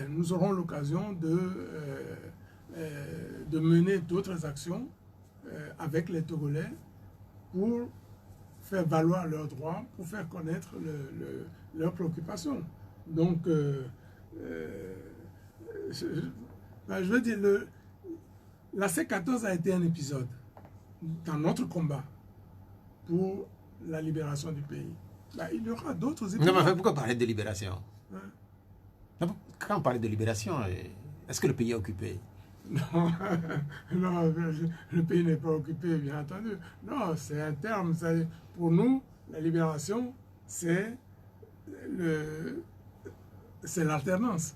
nous aurons l'occasion de mener d'autres actions avec les Togolais pour faire valoir leurs droits, pour faire connaître leurs préoccupations. Donc, je veux dire, la C14 a été un épisode dans notre combat pour la libération du pays. Il y aura d'autres épisodes. Non, mais pourquoi parler de libération? Quand on parle de libération, est-ce que le pays est occupé? Non, non, le pays n'est pas occupé, bien entendu. Non, c'est un terme. Pour nous, la libération, c'est l'alternance.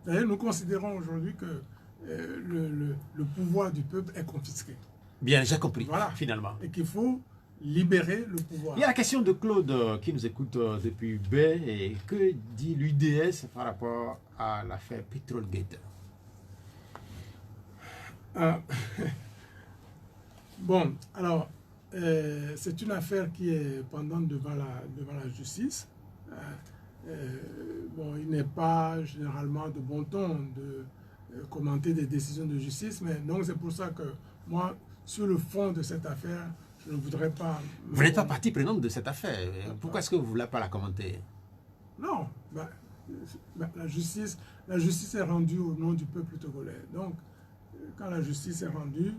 Nous considérons aujourd'hui que le pouvoir du peuple est confisqué. Bien, j'ai compris, voilà. Finalement. Et qu'il faut libérer le pouvoir. Il y a la question de Claude qui nous écoute depuis B. Et que dit l'UDS par rapport à l'affaire Petrolgate? Bon, alors, c'est une affaire qui est pendante devant la justice. Bon, il n'est pas généralement de bon ton de commenter des décisions de justice, mais donc c'est pour ça que moi, sur le fond de cette affaire, je ne voudrais pas... Vous n'êtes pas partie prenante de cette affaire. Pourquoi est-ce que vous ne voulez pas la commenter? Non, la justice est rendue au nom du peuple togolais. Donc, quand la justice est rendue,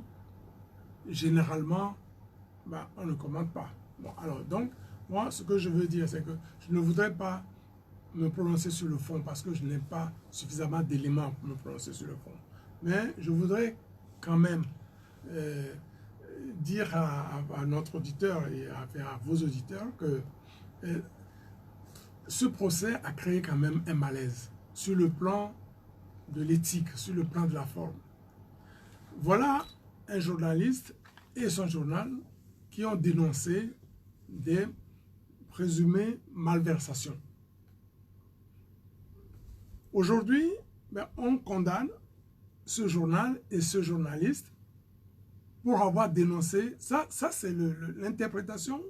généralement, on ne commente pas. Bon, alors, donc, moi, ce que je veux dire, c'est que je ne voudrais pas me prononcer sur le fond parce que je n'ai pas suffisamment d'éléments pour me prononcer sur le fond. Mais je voudrais quand même dire à notre auditeur et à vos auditeurs que ce procès a créé quand même un malaise sur le plan de l'éthique, sur le plan de la forme. Voilà un journaliste et son journal qui ont dénoncé des présumées malversations. Aujourd'hui, on condamne ce journal et ce journaliste pour avoir dénoncé, ça c'est l'interprétation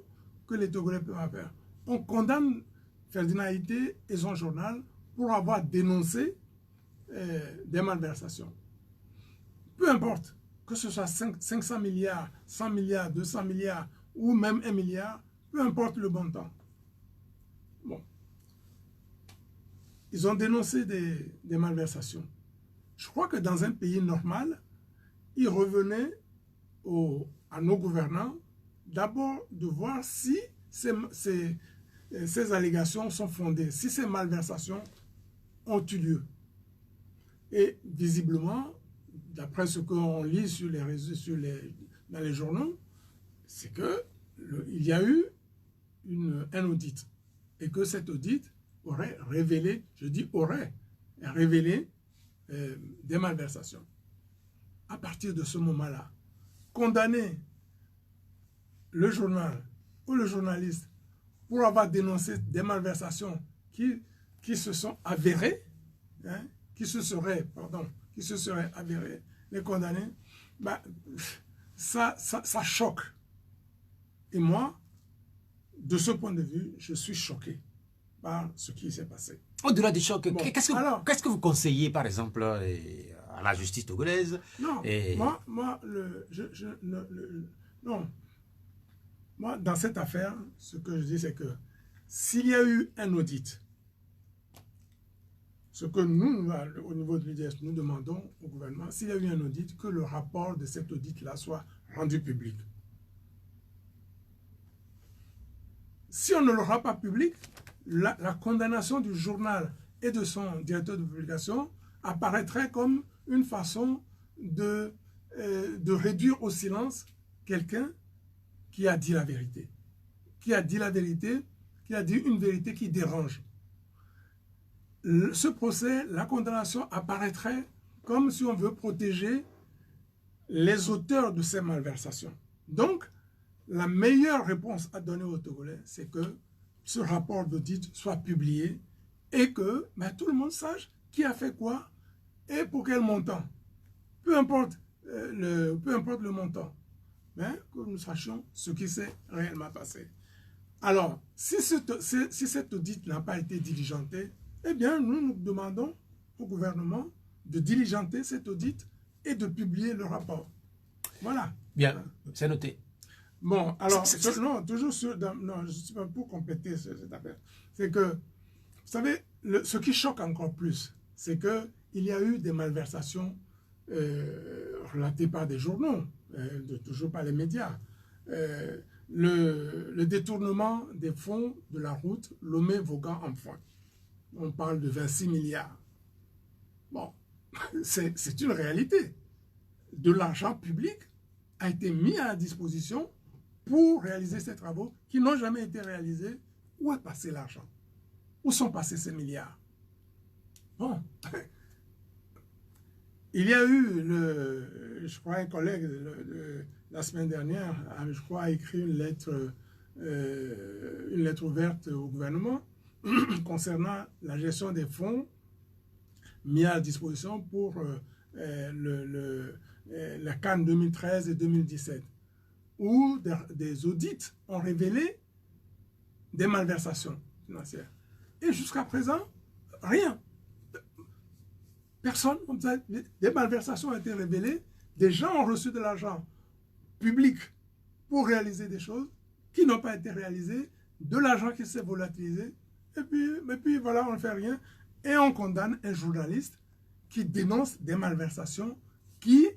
que les Togolais peuvent faire. On condamne Ferdinand Haïté et son journal pour avoir dénoncé des malversations. Peu importe, que ce soit 500 milliards, 100 milliards, 200 milliards ou même 1 milliard, peu importe le montant. Bon. Ils ont dénoncé des malversations. Je crois que dans un pays normal, il revenait à nos gouvernants d'abord de voir si ces allégations sont fondées, si ces malversations ont eu lieu. Et visiblement, d'après ce qu'on lit sur les réseaux, dans les journaux, c'est qu'il y a eu un audit. Et que cet audit aurait révélé, je dis aurait, révélé des malversations. À partir de ce moment-là, condamner le journal ou le journaliste pour avoir dénoncé des malversations qui se sont avérées, qui se seraient avérées, les condamner, ça choque. Et moi, de ce point de vue, je suis choqué par ce qui s'est passé. Au-delà du choc, bon, qu'est-ce que vous conseillez, par exemple, à la justice togolaise? Non, moi, dans cette affaire, ce que je dis, c'est que s'il y a eu un audit, ce que nous, au niveau de l'UDS, nous demandons au gouvernement, s'il y a eu un audit, que le rapport de cet audit-là soit rendu public. Si on ne le rend pas public, la condamnation du journal et de son directeur de publication apparaîtrait comme une façon de réduire au silence quelqu'un qui a dit la vérité. Qui a dit la vérité, qui a dit une vérité qui dérange. Ce procès, la condamnation apparaîtrait comme si on veut protéger les auteurs de ces malversations. Donc, la meilleure réponse à donner aux Togolais, c'est que ce rapport d'audit soit publié et que tout le monde sache qui a fait quoi et pour quel montant. Peu importe le montant, mais que nous sachions ce qui s'est réellement passé. Alors, si cet audit n'a pas été diligenté, eh bien, nous demandons au gouvernement de diligenter cet audit et de publier le rapport. Voilà. Bien, c'est noté. Bon, alors, non, toujours sur... Non, je suis pas pour compléter cette affaire. C'est que, vous savez, ce qui choque encore plus, c'est qu'il y a eu des malversations relatées par des journaux, toujours par les médias. Le détournement des fonds de la route Lomé-Vaughan-Amphon. On parle de 26 milliards. Bon, C'est une réalité. De l'argent public a été mis à disposition pour réaliser ces travaux qui n'ont jamais été réalisés. Où est passé l'argent? Où sont passés ces milliards? Bon. Il y a eu, je crois, un collègue la semaine dernière, je crois, a écrit une lettre ouverte au gouvernement concernant la gestion des fonds mis à disposition pour la CAN 2013 et 2017, où des audits ont révélé des malversations financières. Et jusqu'à présent, rien. Personne, des malversations ont été révélées, des gens ont reçu de l'argent public pour réaliser des choses qui n'ont pas été réalisées, de l'argent qui s'est volatilisé, et puis voilà, on ne fait rien, et on condamne un journaliste qui dénonce des malversations qui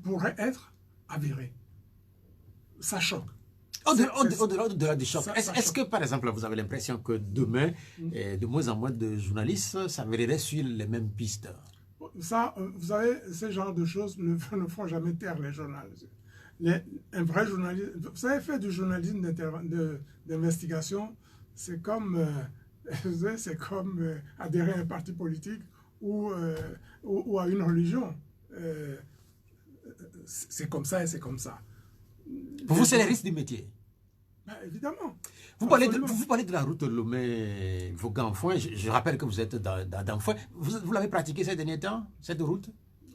pourraient être avérées. Ça choque. Au-delà du choc, est-ce que, par exemple, vous avez l'impression que demain, de moins en moins de journalistes s'avéreraient sur les mêmes pistes? Ça, vous savez, ce genre de choses ne font jamais taire les journalistes. Un vrai journaliste, vous savez, faire du journalisme d'investigation, c'est comme, adhérer à un parti politique ou à une religion. C'est comme ça et c'est comme ça. Pour vous, c'est les risques du métier? Ben, évidemment. Vous parlez de la route Lomé-Vaughan-Foin. Je rappelle que vous êtes dans Foin. Vous l'avez pratiquée ces derniers temps, cette route?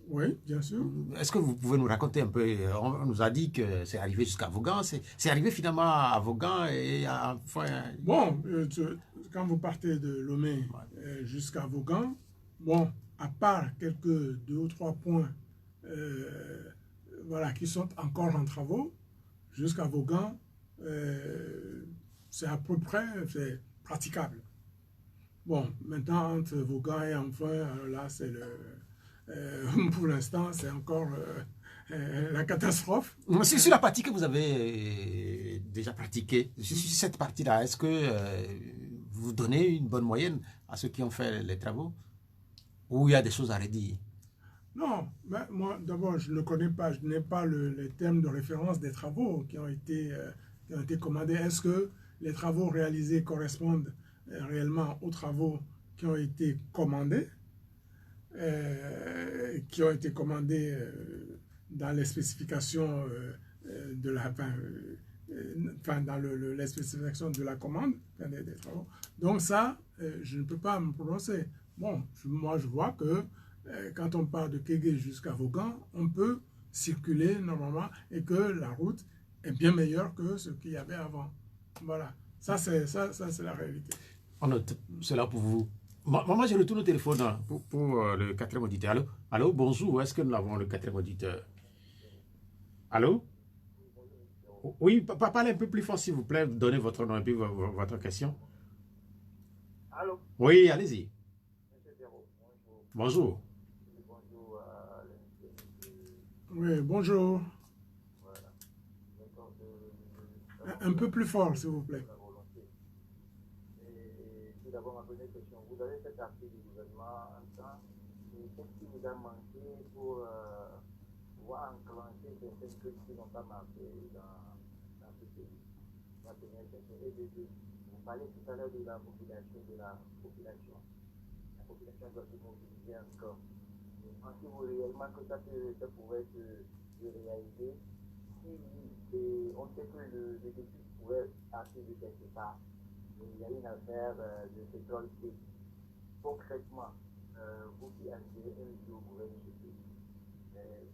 Oui, bien sûr. Est-ce que vous pouvez nous raconter un peu? On nous a dit que c'est arrivé jusqu'à Vaughan. C'est arrivé finalement à Vaughan et à Foin. Bon, quand vous partez de Lomé jusqu'à Vaughan, bon, à part quelques 2 ou 3 points voilà, qui sont encore en travaux, jusqu'à Vaughan, c'est à peu près praticable. Bon, maintenant, entre Vaughan et Enfin, là, c'est pour l'instant, c'est encore la catastrophe. Sur la partie que vous avez déjà pratiquée, sur cette partie-là, est-ce que vous donnez une bonne moyenne à ceux qui ont fait les travaux? Ou il y a des choses à redire? Non, mais moi, d'abord, je ne connais pas, je n'ai pas les termes de référence des travaux qui ont été commandés. Est-ce que les travaux réalisés correspondent réellement aux travaux qui ont été commandés, dans les spécifications de la, dans les spécifications de la commande des travaux. Donc ça, je ne peux pas me prononcer. Bon, moi, je vois que quand on part de Kégué jusqu'à Vaughan, on peut circuler normalement et que la route est bien meilleure que ce qu'il y avait avant. Voilà, ça c'est la réalité. On note cela pour vous. Moi, je retourne au téléphone pour le 4e auditeur. Allô? Allô, bonjour, est-ce que nous avons le 4e auditeur? Allô? Oui, parlez un peu plus fort s'il vous plaît, donnez votre nom et puis votre question. Allô? Oui, allez-y. Bonjour. Bonjour. Bonjour à Oui, bonjour. Voilà. Un peu plus fort, s'il vous plaît. Et tout d'abord, ma première question. Vous avez fait partie du gouvernement en temps. Et qu'est-ce qui vous a manqué pour pouvoir enclencher certaines choses qui n'ont pas marché dans ce pays? Ma première question. Et deuxième, vous parlez tout à l'heure de la population. La population doit se mobiliser encore. Pensez-vous réellement que ça pourrait se réaliser si on sait que le déficit pourrait partir de quelque part? Il y a une affaire de pétrole qui, concrètement, vous qui avez un jour au gouvernement de ce pays,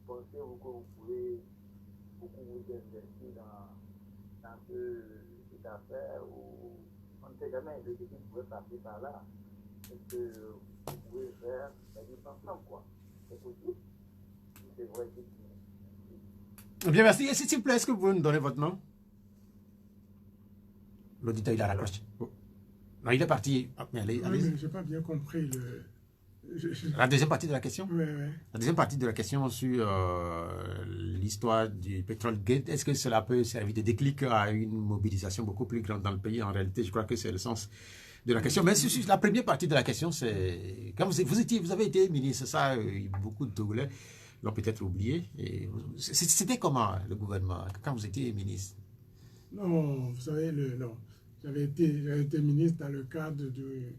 pensez-vous que vous pouvez beaucoup vous investir dans cette affaire ou on ne sait jamais, le déficit pourrait partir par là? Est-ce que vous pouvez faire la différence ensemble, quoi? C'est possible? C'est vrai que... Bien, merci. S'il vous plaît, est-ce que vous pouvez nous donner votre nom? L'auditeur, il a raccroché. Oh. Non, il est parti. Ah, mais allez, Oui, mais je n'ai pas bien compris la deuxième partie de la question? Oui, oui. La deuxième partie de la question sur l'histoire du pétrole gate, est-ce que cela peut servir de déclic à une mobilisation beaucoup plus grande dans le pays? En réalité, je crois que c'est le sens de la question. Mais la première partie de la question, c'est quand vous avez été ministre, ça, beaucoup de Togolais l'ont peut-être oublié. C'était comment le gouvernement quand vous étiez ministre? Non, vous savez, non. J'avais été ministre dans le cadre du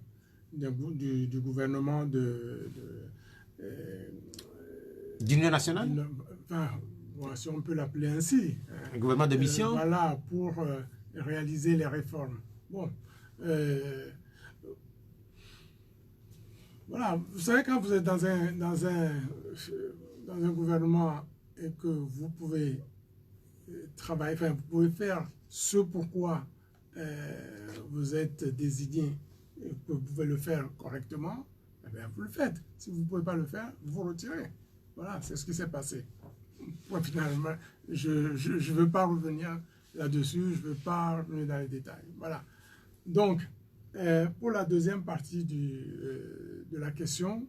gouvernement d'Union nationale? Enfin, si on peut l'appeler ainsi. Un gouvernement de mission? Voilà, pour réaliser les réformes. Bon. Voilà, vous savez, quand vous êtes dans un gouvernement et que vous pouvez travailler, enfin, vous pouvez faire ce pourquoi vous êtes désigné et que vous pouvez le faire correctement, eh bien, vous le faites. Si vous ne pouvez pas le faire, vous vous retirez. Voilà, c'est ce qui s'est passé. Moi, finalement, je ne veux pas revenir là-dessus, je ne veux pas revenir dans les détails. Voilà. Donc, pour la deuxième partie de la question,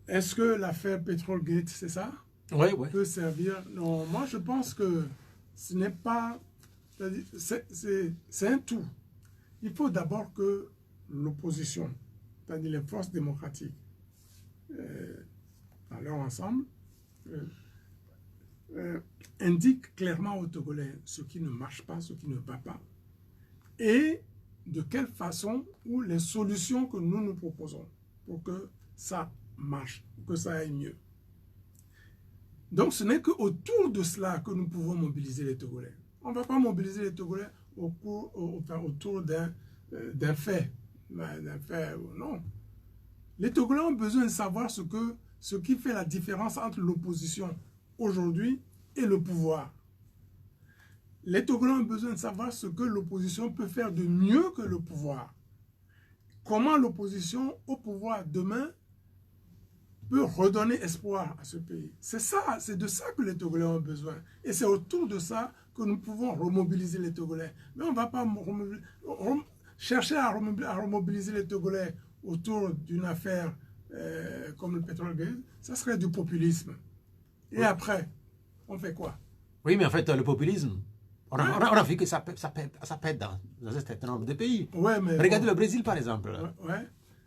est-ce que l'affaire Petrolgate, c'est ça? Oui, oui. Peut servir? Non, moi je pense que ce n'est pas... C'est un tout. Il faut d'abord que l'opposition, c'est-à-dire les forces démocratiques, alors ensemble, indiquent clairement aux Togolais ce qui ne marche pas, ce qui ne va pas, et de quelle façon, ou les solutions que nous nous proposons pour que ça marche, pour que ça aille mieux. Donc ce n'est qu'autour de cela que nous pouvons mobiliser les Togolais. On ne va pas mobiliser les Togolais autour d'un fait. Non. Les Togolais ont besoin de savoir ce qui fait la différence entre l'opposition aujourd'hui et le pouvoir. Les Togolais ont besoin de savoir ce que l'opposition peut faire de mieux que le pouvoir. Comment l'opposition au pouvoir demain peut redonner espoir à ce pays. C'est ça, c'est de ça que les Togolais ont besoin. Et c'est autour de ça que nous pouvons remobiliser les Togolais. Mais on ne va pas chercher à remobiliser les Togolais autour d'une affaire comme le Petrolgate. Ça serait du populisme. Et oui. Après, on fait quoi? Oui, mais en fait, le populisme, on a vu que ça pète dans un certain nombre de pays. Ouais, mais regardez le Brésil, par exemple.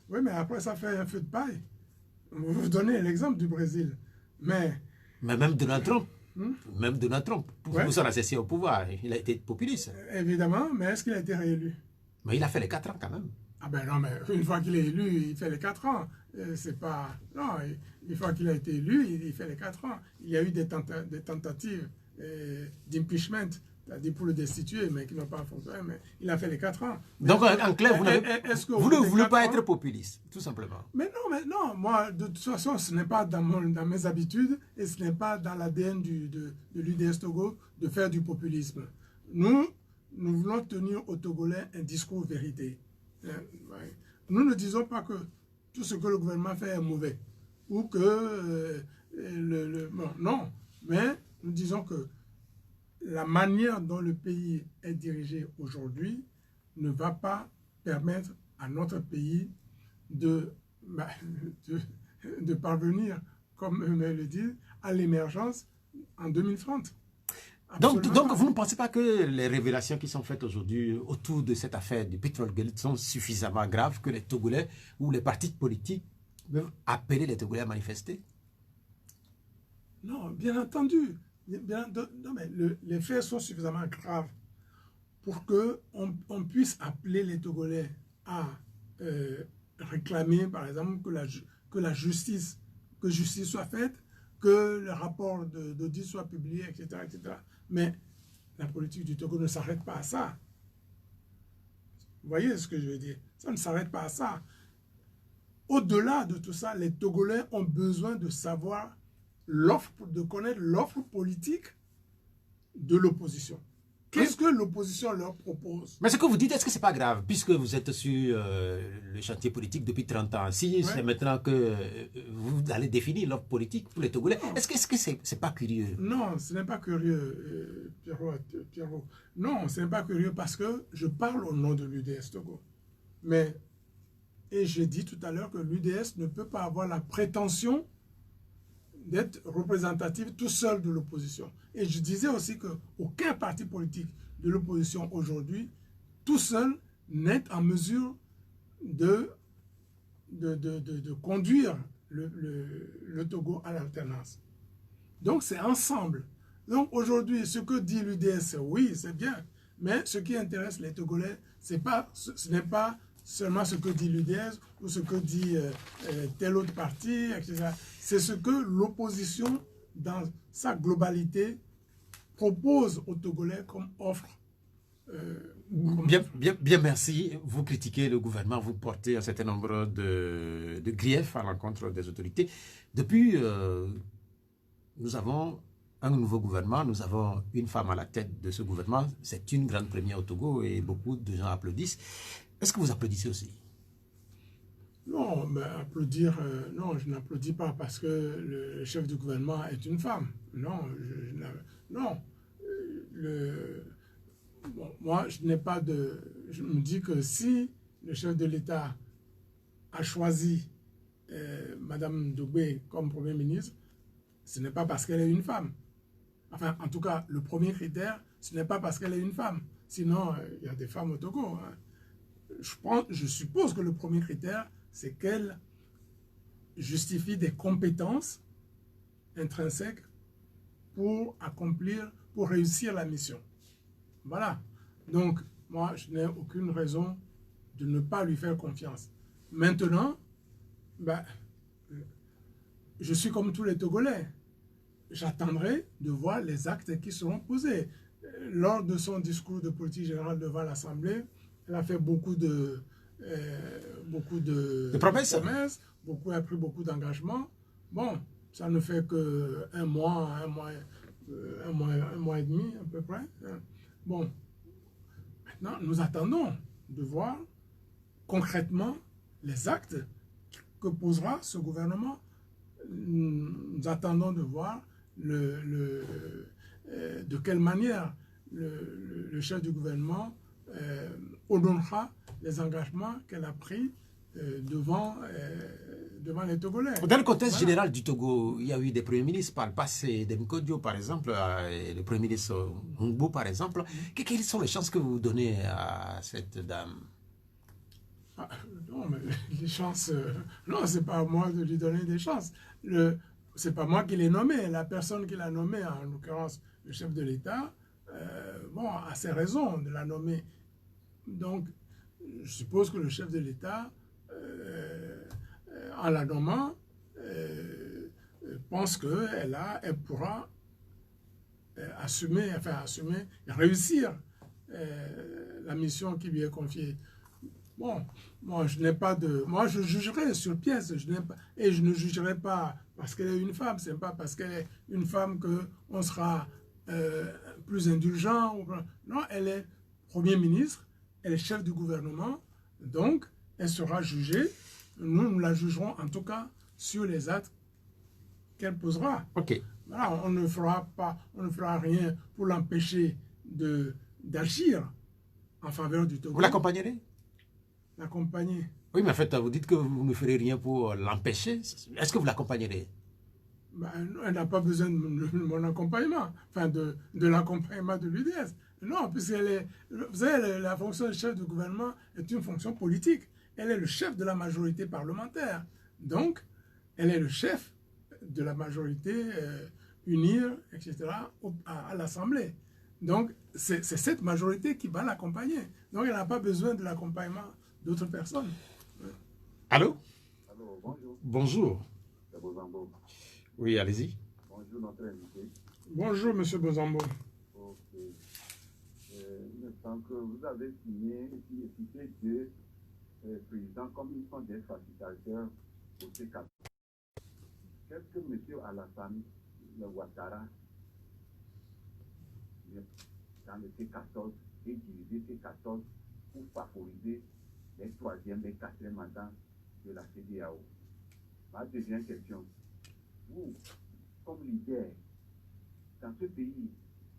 Oui, mais après, ça fait un feu de paille. Vous donnez l'exemple du Brésil. Mais même Donald Trump, pour son accession au pouvoir, il a été populiste. Évidemment, mais est-ce qu'il a été réélu? Mais il a fait les 4 ans quand même. Ah ben non, mais une fois qu'il est élu, il fait les 4 ans. C'est pas... Non, une fois qu'il a été élu, il fait les 4 ans. Il y a eu des tentatives d'impeachment, c'est-à-dire pour le destituer, mais qui n'ont pas fonctionné, mais il a fait les 4 ans. Donc, en clair, vous ne voulez pas être populiste, tout simplement. Mais non, moi, de toute façon, ce n'est pas dans mes habitudes et ce n'est pas dans l'ADN de l'UDS Togo de faire du populisme. Nous voulons tenir aux Togolais un discours vérité. Nous ne disons pas que tout ce que le gouvernement fait est mauvais ou que non, mais nous disons que la manière dont le pays est dirigé aujourd'hui ne va pas permettre à notre pays de parvenir, comme eux-mêmes le disent, à l'émergence en 2030. Donc, vous ne pensez pas que les révélations qui sont faites aujourd'hui autour de cette affaire du Petrolgate sont suffisamment graves que les Togolais ou les partis politiques peuvent appeler les Togolais à manifester? Non, bien entendu. Non, mais les faits sont suffisamment graves pour qu'on puisse appeler les Togolais à réclamer, par exemple, que justice soit faite, que le rapport d'audit soit publié, etc., etc. Mais la politique du Togo ne s'arrête pas à ça. Vous voyez ce que je veux dire? Ça ne s'arrête pas à ça. Au-delà de tout ça, les Togolais ont besoin de savoir de connaître l'offre politique de l'opposition. Qu'est-ce que l'opposition leur propose? Mais ce que vous dites, est-ce que ce n'est pas grave, puisque vous êtes sur le chantier politique depuis 30 ans? Si c'est maintenant que vous allez définir l'offre politique pour les Togolais, est-ce que c'est pas curieux? Non, ce n'est pas curieux, Pierrot. Non, ce n'est pas curieux parce que je parle au nom de l'UDS Togo. Et j'ai dit tout à l'heure que l'UDS ne peut pas avoir la prétention d'être représentative tout seul de l'opposition. Et je disais aussi qu'aucun parti politique de l'opposition aujourd'hui tout seul n'est en mesure de conduire le Togo à l'alternance. Donc c'est ensemble. Donc aujourd'hui, ce que dit l'UDS, oui, c'est bien, mais ce qui intéresse les Togolais, ce n'est pas seulement ce que dit l'UDS ou ce que dit tel autre parti, etc. C'est ce que l'opposition, dans sa globalité, propose aux Togolais comme offre. Bien, merci. Vous critiquez le gouvernement, vous portez un certain nombre de griefs à l'encontre des autorités. Depuis, nous avons un nouveau gouvernement, nous avons une femme à la tête de ce gouvernement. C'est une grande première au Togo et beaucoup de gens applaudissent. Est-ce que vous applaudissez aussi? Non, mais applaudir, non, je n'applaudis pas parce que le chef du gouvernement est une femme. Non, non. Bon, moi, je n'ai pas de... Je me dis que si le chef de l'État a choisi Madame Dogbé comme Premier ministre, ce n'est pas parce qu'elle est une femme. Enfin, en tout cas, le premier critère, ce n'est pas parce qu'elle est une femme. Sinon, il y a des femmes au Togo. Hein. Je suppose que le premier critère, c'est qu'elle justifie des compétences intrinsèques pour réussir la mission. Voilà. Donc, moi, je n'ai aucune raison de ne pas lui faire confiance. Maintenant, ben, je suis comme tous les Togolais. J'attendrai de voir les actes qui seront posés. Lors de son discours de politique générale devant l'Assemblée, elle a fait beaucoup de promesses, a pris beaucoup d'engagements. Bon, ça ne fait que un mois et demi à peu près. Bon, maintenant, nous attendons de voir concrètement les actes que posera ce gouvernement. Nous attendons de voir de quelle manière le chef du gouvernement honorera les engagements qu'elle a pris devant les Togolais. Dans le contexte général du Togo, il y a eu des premiers ministres par le passé, Demkodjo par exemple, le premier ministre Ngbo par exemple. Quelles sont les chances que vous donnez à cette dame? Non, mais les chances... non, c'est pas à moi de lui donner des chances. C'est pas moi qui l'ai nommé. La personne qui l'a nommé, en l'occurrence le chef de l'État, bon, a ses raisons de la nommer. Donc, je suppose que le chef de l'État, en la nommant, pense qu'elle pourra réussir la mission qui lui est confiée. Bon, moi je jugerai sur pièce, et je ne jugerai pas parce qu'elle est une femme, c'est pas parce qu'elle est une femme qu'on sera plus indulgent. Non, elle est Premier ministre, elle est chef du gouvernement, donc elle sera jugée. Nous la jugerons en tout cas sur les actes qu'elle posera. Ok. Voilà, on ne fera rien pour l'empêcher d'agir en faveur du Togo. Vous l'accompagnerez? L'accompagner. Oui, mais en fait, vous dites que vous ne ferez rien pour l'empêcher. Est-ce que vous l'accompagnerez? Ben, elle n'a pas besoin de mon accompagnement, enfin de l'accompagnement de l'UDS. Non, puisqu'elle est... Vous savez, la fonction de chef de gouvernement est une fonction politique. Elle est le chef de la majorité parlementaire. Donc, elle est le chef de la majorité unir, etc., à l'Assemblée. Donc, c'est cette majorité qui va l'accompagner. Donc, elle n'a pas besoin de l'accompagnement d'autres personnes. Allô? Allô, bonjour. Bonjour. C'est Bozambo. Oui, allez-y. Bonjour, notre invité. Bonjour, monsieur Bozambo. Ok. Il me semble que vous avez signé et cité deux présidents comme ils sont des facilitateurs au C14. Qu'est-ce que M. Alassane Ouattara, dans le C14, et diviser C14 pour favoriser les troisième et quatrième mandats de la CEDEAO? Ma deuxième question. Vous, comme leader, dans ce pays,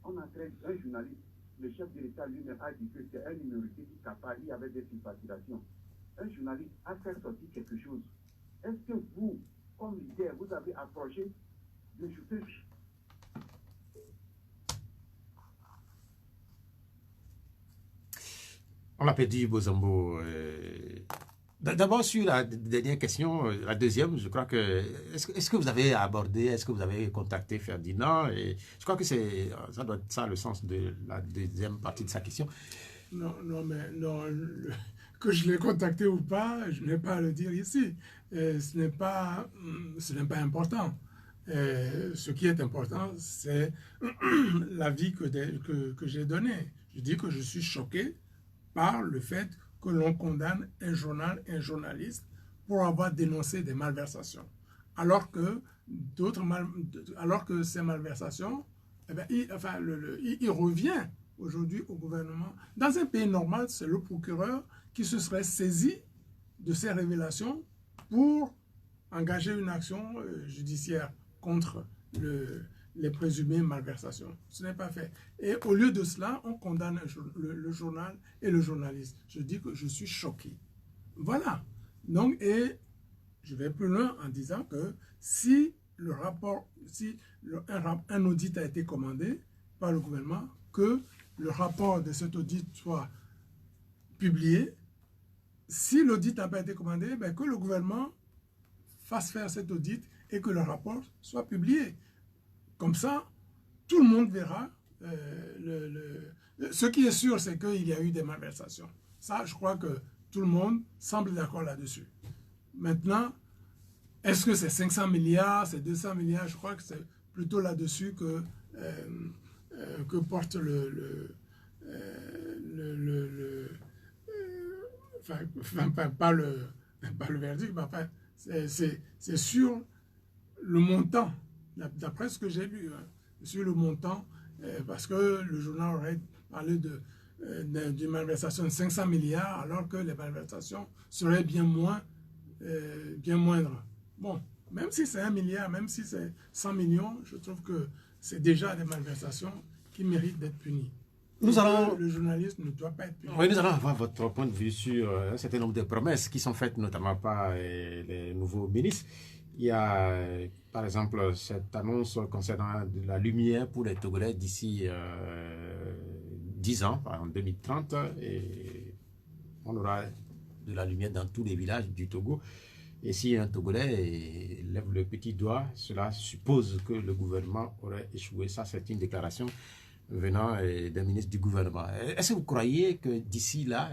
on entraîne un journaliste, le chef de l'État lui-même a dit que c'est un minorité qui capable avec des sympathisations. Un journaliste a fait sortir quelque chose. Est-ce que vous, comme leader, vous avez approché de justice? On l'a perdu, Bozambo. D'abord, sur la dernière question, la deuxième, je crois que... Est-ce que vous avez abordé, est-ce que vous avez contacté Ferdinand? Et je crois que ça doit être ça le sens de la deuxième partie de sa question. Non, que je l'ai contacté ou pas, je n'ai pas à le dire ici. Ce n'est pas important. Ce qui est important, c'est l'avis que j'ai donné. Je dis que je suis choqué par le fait que l'on condamne un journal, un journaliste pour avoir dénoncé des malversations. Alors que ces malversations, eh bien, il revient aujourd'hui au gouvernement. Dans un pays normal, c'est le procureur qui se serait saisi de ces révélations pour engager une action judiciaire contre les présumées malversations. Ce n'est pas fait. Et au lieu de cela, on condamne le journal et le journaliste. Je dis que je suis choqué. Voilà. Donc, et je vais plus loin en disant que si le rapport, si un audit a été commandé par le gouvernement, que le rapport de cet audit soit publié. Si l'audit n'a pas été commandé, ben que le gouvernement fasse faire cet audit et que le rapport soit publié. Comme ça, tout le monde verra. Ce qui est sûr, c'est qu'il y a eu des malversations. Ça, je crois que tout le monde semble d'accord là-dessus. Maintenant, est-ce que c'est 500 milliards, c'est 200 milliards? Je crois que c'est plutôt là-dessus que porte pas le verdict, mais enfin, c'est sur le montant, d'après ce que j'ai lu, hein, sur le montant, parce que le journal aurait parlé d'une malversation de 500 milliards, alors que les malversations seraient bien moindres. Bon, même si c'est 1 milliard, même si c'est 100 millions, je trouve que c'est déjà des malversations qui méritent d'être punies. Le journaliste ne doit pas être puni. Oui, nous allons avoir votre point de vue sur un certain nombre de promesses qui sont faites notamment par les nouveaux ministres. Il y a, par exemple, cette annonce concernant la lumière pour les Togolais d'ici 10 ans, en 2030, et on aura de la lumière dans tous les villages du Togo. Et si un Togolais lève le petit doigt, cela suppose que le gouvernement aurait échoué. Ça, c'est une déclaration venant d'un ministre du gouvernement. Est-ce que vous croyez que d'ici là,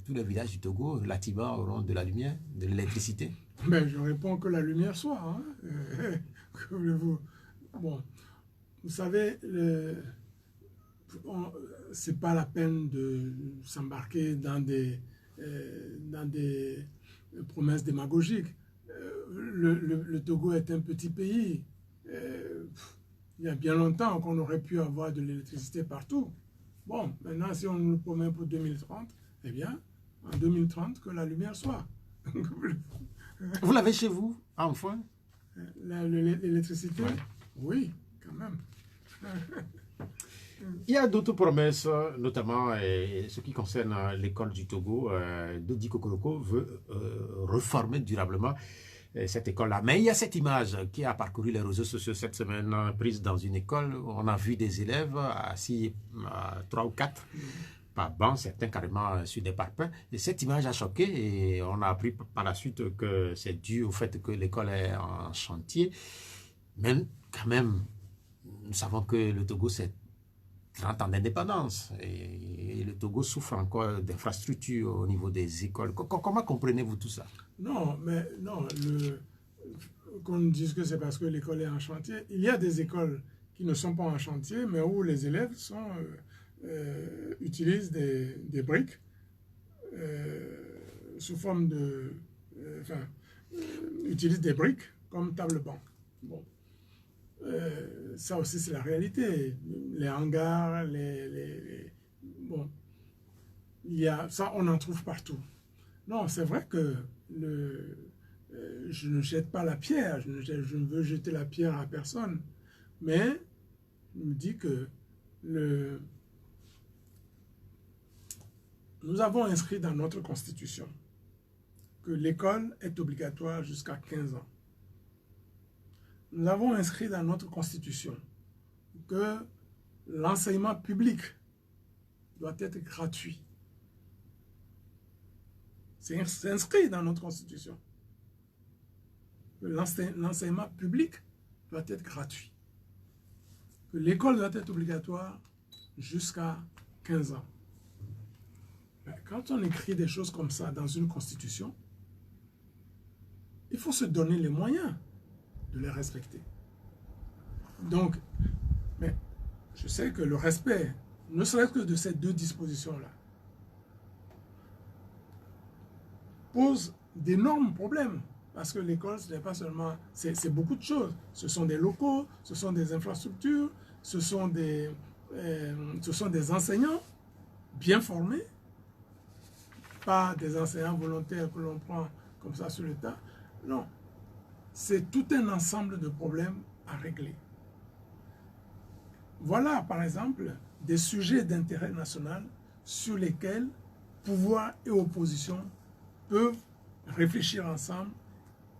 tous les villages du Togo, relativement, auront de la lumière, de l'électricité? Ben, je réponds que la lumière soit. Hein. Bon, vous savez, c'est pas la peine de s'embarquer dans des promesses démagogiques. Le Togo est un petit pays. Il y a bien longtemps qu'on aurait pu avoir de l'électricité partout. Bon, maintenant, si on nous le promet pour 2030, eh bien, en 2030, que la lumière soit. Vous l'avez chez vous, enfin? L'électricité? Ouais. Oui, quand même. Il y a d'autres promesses, notamment ce qui concerne l'école du Togo. Dodi Kokoroko veut reformer durablement cette école-là. Mais il y a cette image qui a parcouru les réseaux sociaux cette semaine, prise dans une école. On a vu des élèves assis à 3 ou 4 par banc, certains carrément sur des parpaings. Et cette image a choqué et on a appris par la suite que c'est dû au fait que l'école est en chantier. Mais quand même, nous savons que le Togo, c'est 30 ans d'indépendance et le Togo souffre encore d'infrastructures au niveau des écoles. Comment comprenez-vous tout ça? Non, mais non, qu'on dise que c'est parce que l'école est en chantier. Il y a des écoles qui ne sont pas en chantier, mais où les élèves utilisent des briques sous forme de... utilisent des briques comme table-banc. Bon. Ça aussi, c'est la réalité. Les hangars, bon, ça, on en trouve partout. Non, c'est vrai que je ne jette pas la pierre, je ne veux jeter la pierre à personne, mais je me dis que nous avons inscrit dans notre Constitution que l'école est obligatoire jusqu'à 15 ans. Nous avons inscrit dans notre Constitution que l'enseignement public doit être gratuit. C'est inscrit dans notre constitution. L'enseignement public doit être gratuit. Que l'école doit être obligatoire jusqu'à 15 ans. Mais quand on écrit des choses comme ça dans une constitution, il faut se donner les moyens de les respecter. Donc, mais je sais que le respect, ne serait-ce que de ces deux dispositions-là, pose d'énormes problèmes. Parce que l'école, ce n'est pas seulement... C'est beaucoup de choses. Ce sont des locaux, ce sont des infrastructures, ce sont des enseignants bien formés, pas des enseignants volontaires que l'on prend comme ça sur le tas. Non, c'est tout un ensemble de problèmes à régler. Voilà, par exemple, des sujets d'intérêt national sur lesquels pouvoir et opposition peuvent réfléchir ensemble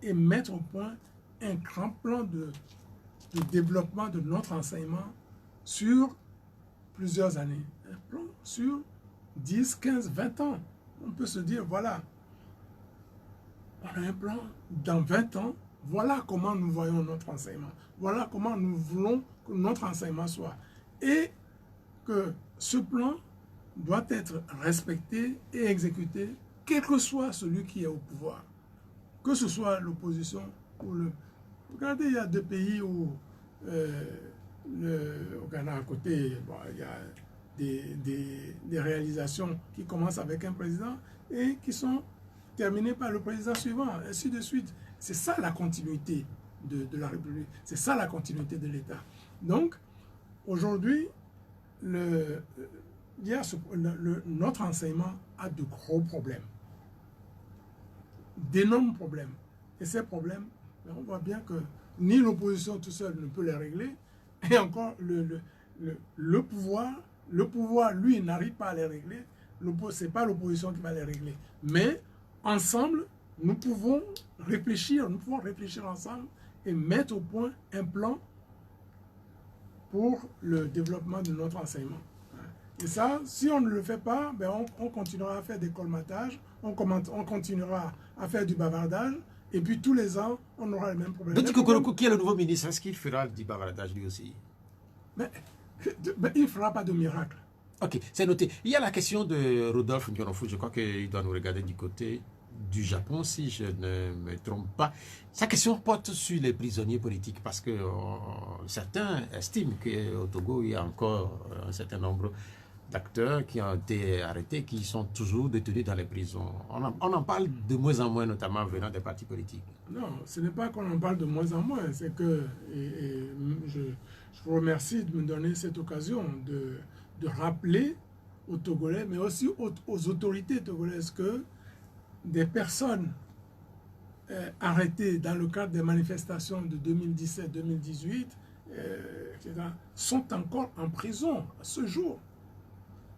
et mettre au point un grand plan de développement de notre enseignement sur plusieurs années. Un plan sur 10, 15, 20 ans. On peut se dire, voilà, on a un plan dans 20 ans, voilà comment nous voyons notre enseignement. Voilà comment nous voulons que notre enseignement soit. Et que ce plan doit être respecté et exécuté, quel que soit celui qui est au pouvoir. Que ce soit l'opposition ou le... Regardez, il y a deux pays où, au Ghana à côté, bon, il y a des réalisations qui commencent avec un président et qui sont terminées par le président suivant, ainsi de suite. C'est ça la continuité de la République, c'est ça la continuité de l'État. Donc, aujourd'hui, notre enseignement a de gros problèmes, d'énormes problèmes. Et ces problèmes, on voit bien que ni l'opposition tout seul ne peut les régler, et encore le pouvoir, lui, n'arrive pas à les régler. Ce n'est pas l'opposition qui va les régler. Mais ensemble, nous pouvons réfléchir ensemble et mettre au point un plan pour le développement de notre enseignement. Et ça, si on ne le fait pas, ben on continuera à faire des colmatages, on continuera à faire du bavardage, et puis tous les ans, on aura le même problème. Petit Kokoroko, qui est le nouveau ministre, est-ce qu'il fera du bavardage lui aussi? Mais il ne fera pas de miracle. Ok, c'est noté. Il y a la question de Rodolphe Nyonofu, je crois qu'il doit nous regarder du côté du Japon, si je ne me trompe pas. Sa question porte sur les prisonniers politiques, parce que certains estiment qu'au Togo, il y a encore un certain nombre d'acteurs qui ont été arrêtés, qui sont toujours détenus dans les prisons. On en parle de moins en moins, notamment venant des partis politiques. Non, ce n'est pas qu'on en parle de moins en moins, c'est que je vous remercie de me donner cette occasion de rappeler aux Togolais, mais aussi aux autorités togolaises, que des personnes arrêtées dans le cadre des manifestations de 2017-2018 sont encore en prison à ce jour.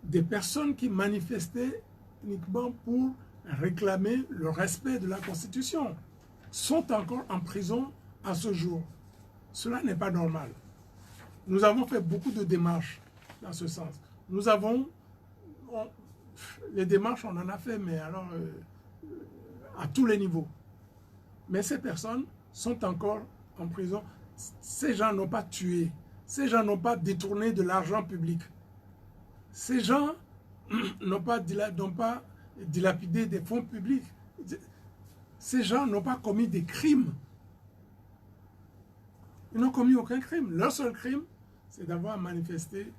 Des personnes qui manifestaient uniquement pour réclamer le respect de la Constitution sont encore en prison à ce jour. Cela n'est pas normal. Nous avons fait beaucoup de démarches dans ce sens. Les démarches, on en a fait, mais alors à tous les niveaux. Mais ces personnes sont encore en prison. Ces gens n'ont pas tué. Ces gens n'ont pas détourné de l'argent public. Ces gens n'ont pas dilapidé des fonds publics. Ces gens n'ont pas commis des crimes. Ils n'ont commis aucun crime. Leur seul crime, c'est d'avoir manifesté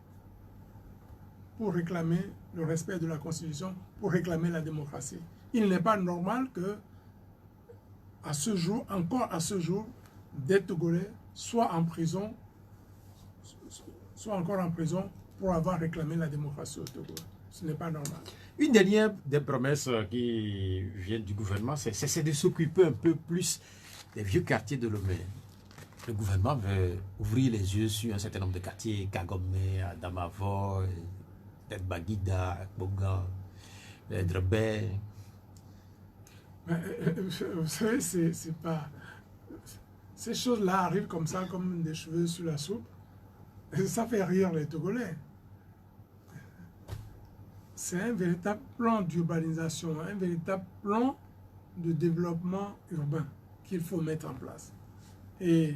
pour réclamer le respect de la Constitution, pour réclamer la démocratie. Il n'est pas normal que, encore à ce jour, des Togolais soient encore en prison pour avoir réclamé la démocratie au Togo. Ce n'est pas normal. Une dernière des promesses qui viennent du gouvernement, c'est de s'occuper un peu plus des vieux quartiers de Lomé. Le gouvernement veut ouvrir les yeux sur un certain nombre de quartiers, Kagome, Adamavo, Bagida, Bogan, Drebé. Vous savez, c'est pas... Ces choses-là arrivent comme ça, comme des cheveux sur la soupe. Ça fait rire les Togolais. c'est un véritable plan d'urbanisation, un véritable plan de développement urbain qu'il faut mettre en place. Et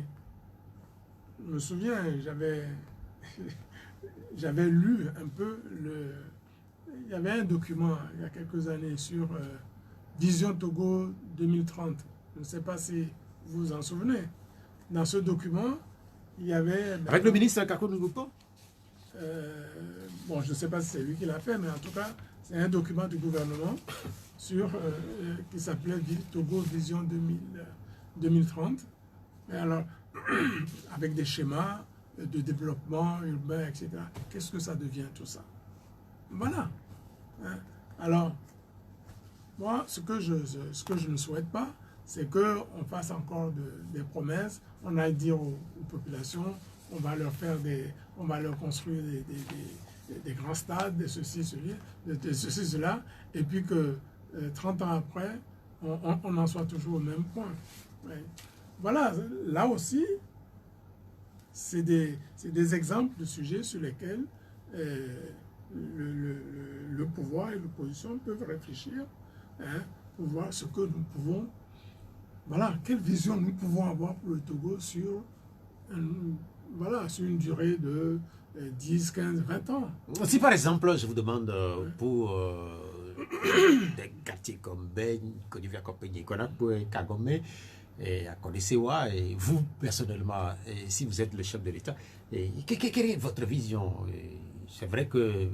je me souviens, j'avais lu un peu il y avait un document il y a quelques années sur Vision Togo 2030. Je ne sais pas si vous vous en souvenez. Dans ce document, il y avait... Avec le ministre Kako Nugupo? Bon, je ne sais pas si c'est lui qui l'a fait, mais en tout cas, c'est un document du gouvernement qui s'appelait Togo Vision 2030. Et alors, avec des schémas de développement urbain, etc. Qu'est-ce que ça devient tout ça? Voilà. Hein? Alors, moi, ce que je ne souhaite pas, c'est qu'on fasse encore des promesses, on aille dire aux populations, on va leur construire des grands stades, de ceci, cela, et puis que 30 ans après, on en soit toujours au même point. Ouais. Voilà, là aussi, c'est des exemples de sujets sur lesquels le pouvoir et l'opposition peuvent réfléchir, hein, pour voir ce que nous pouvons, voilà, quelle vision nous pouvons avoir pour le Togo sur une durée de 10, 15, 20 ans. Si par exemple, je vous demande pour des quartiers comme Ben, Kodivia Kopeni, Konakpo et Kagome, et à Kodesewa, et vous personnellement, et si vous êtes le chef de l'État, quelle est votre vision? C'est vrai que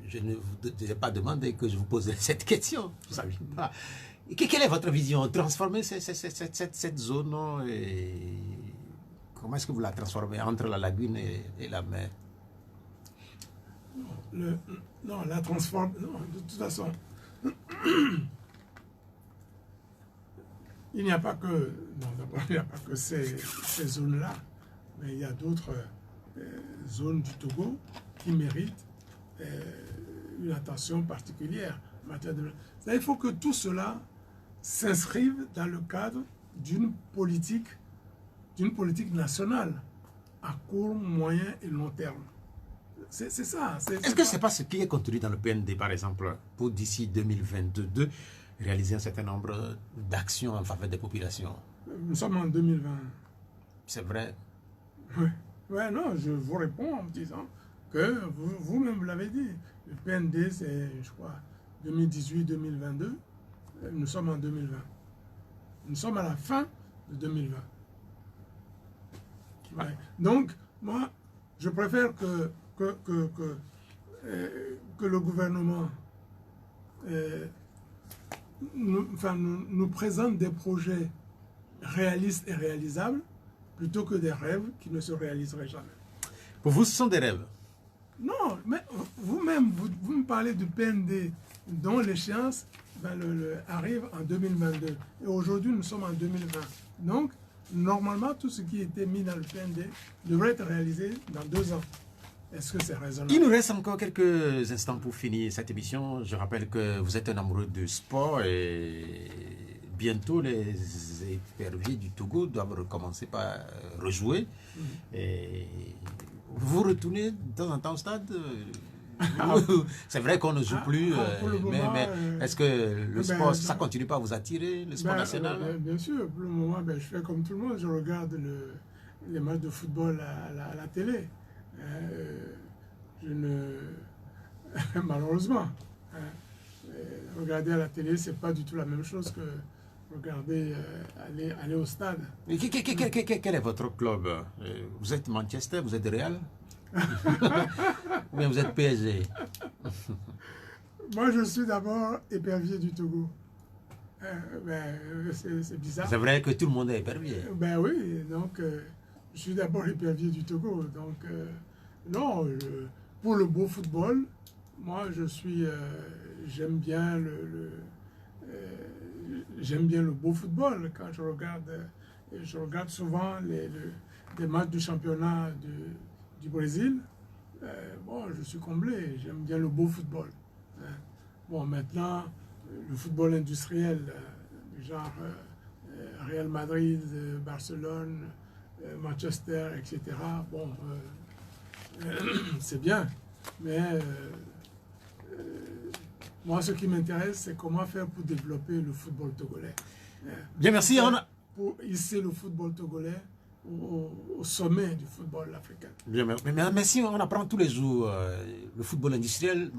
je ne vous ai pas demandé que je vous pose cette question, vous ne saviez pas. Quelle est votre vision? Transformer cette zone, et comment est-ce que vous la transformez entre la lagune et la mer? Non, la transforme. Non, de toute façon, il n'y a pas que. Non, d'abord, il n'y a pas que ces zones-là, mais il y a d'autres zones du Togo qui méritent une attention particulière en matière de. Il faut que tout cela s'inscrive dans le cadre d'une politique nationale à court, moyen et long terme. C'est ça. Est-ce que ce n'est pas ce qui est contenu dans le PND, par exemple, pour d'ici 2022, réaliser un certain nombre d'actions en faveur des populations? Nous sommes en 2020. C'est vrai. Oui. Ouais, non, je vous réponds en me disant que vous-même vous l'avez dit. Le PND, c'est, je crois, 2018-2022. Nous sommes en 2020. Nous sommes à la fin de 2020. Ouais. Donc, moi, je préfère que le gouvernement nous présente des projets réalistes et réalisables plutôt que des rêves qui ne se réaliseraient jamais. Pour vous, ce sont des rêves? Non, mais vous-même, vous me parlez du PND dont l'échéance arrive en 2022. Et aujourd'hui, nous sommes en 2020. Donc, normalement, tout ce qui était mis dans le PND devrait être réalisé dans 2 ans. Est-ce que c'est raisonnable? Il nous reste encore quelques instants pour finir cette émission. Je rappelle que vous êtes un amoureux de sport et bientôt les éperviers du Togo doivent recommencer par rejouer. Et vous retournez de temps en temps au stade? C'est vrai qu'on ne joue plus, mais est-ce que le sport, ça continue pas à vous attirer, le sport national? Bien sûr, pour le moment, je fais comme tout le monde, je regarde les matchs de football à la télé. Je ne... Malheureusement, regarder à la télé, c'est pas du tout la même chose que regarder, aller au stade. Quel est votre club? Vous êtes Manchester, vous êtes Real? Ou bien vous êtes PSG? Moi, je suis d'abord épervier du Togo. C'est bizarre. C'est vrai que tout le monde est épervier. Ben oui, donc je suis d'abord épervier du Togo. Donc non, pour le beau football, moi je suis, j'aime bien le beau football. Quand je regarde souvent les matchs du championnat du Brésil. Bon, je suis comblé, j'aime bien le beau football. Bon, maintenant, le football industriel, du genre Real Madrid, Barcelone, Manchester, etc. Bon, c'est bien, mais moi, ce qui m'intéresse, c'est comment faire pour développer le football togolais. Bien, merci. Pour hisser le football togolais au sommet du football africain. Bien, merci. On apprend tous les jours le football industriel.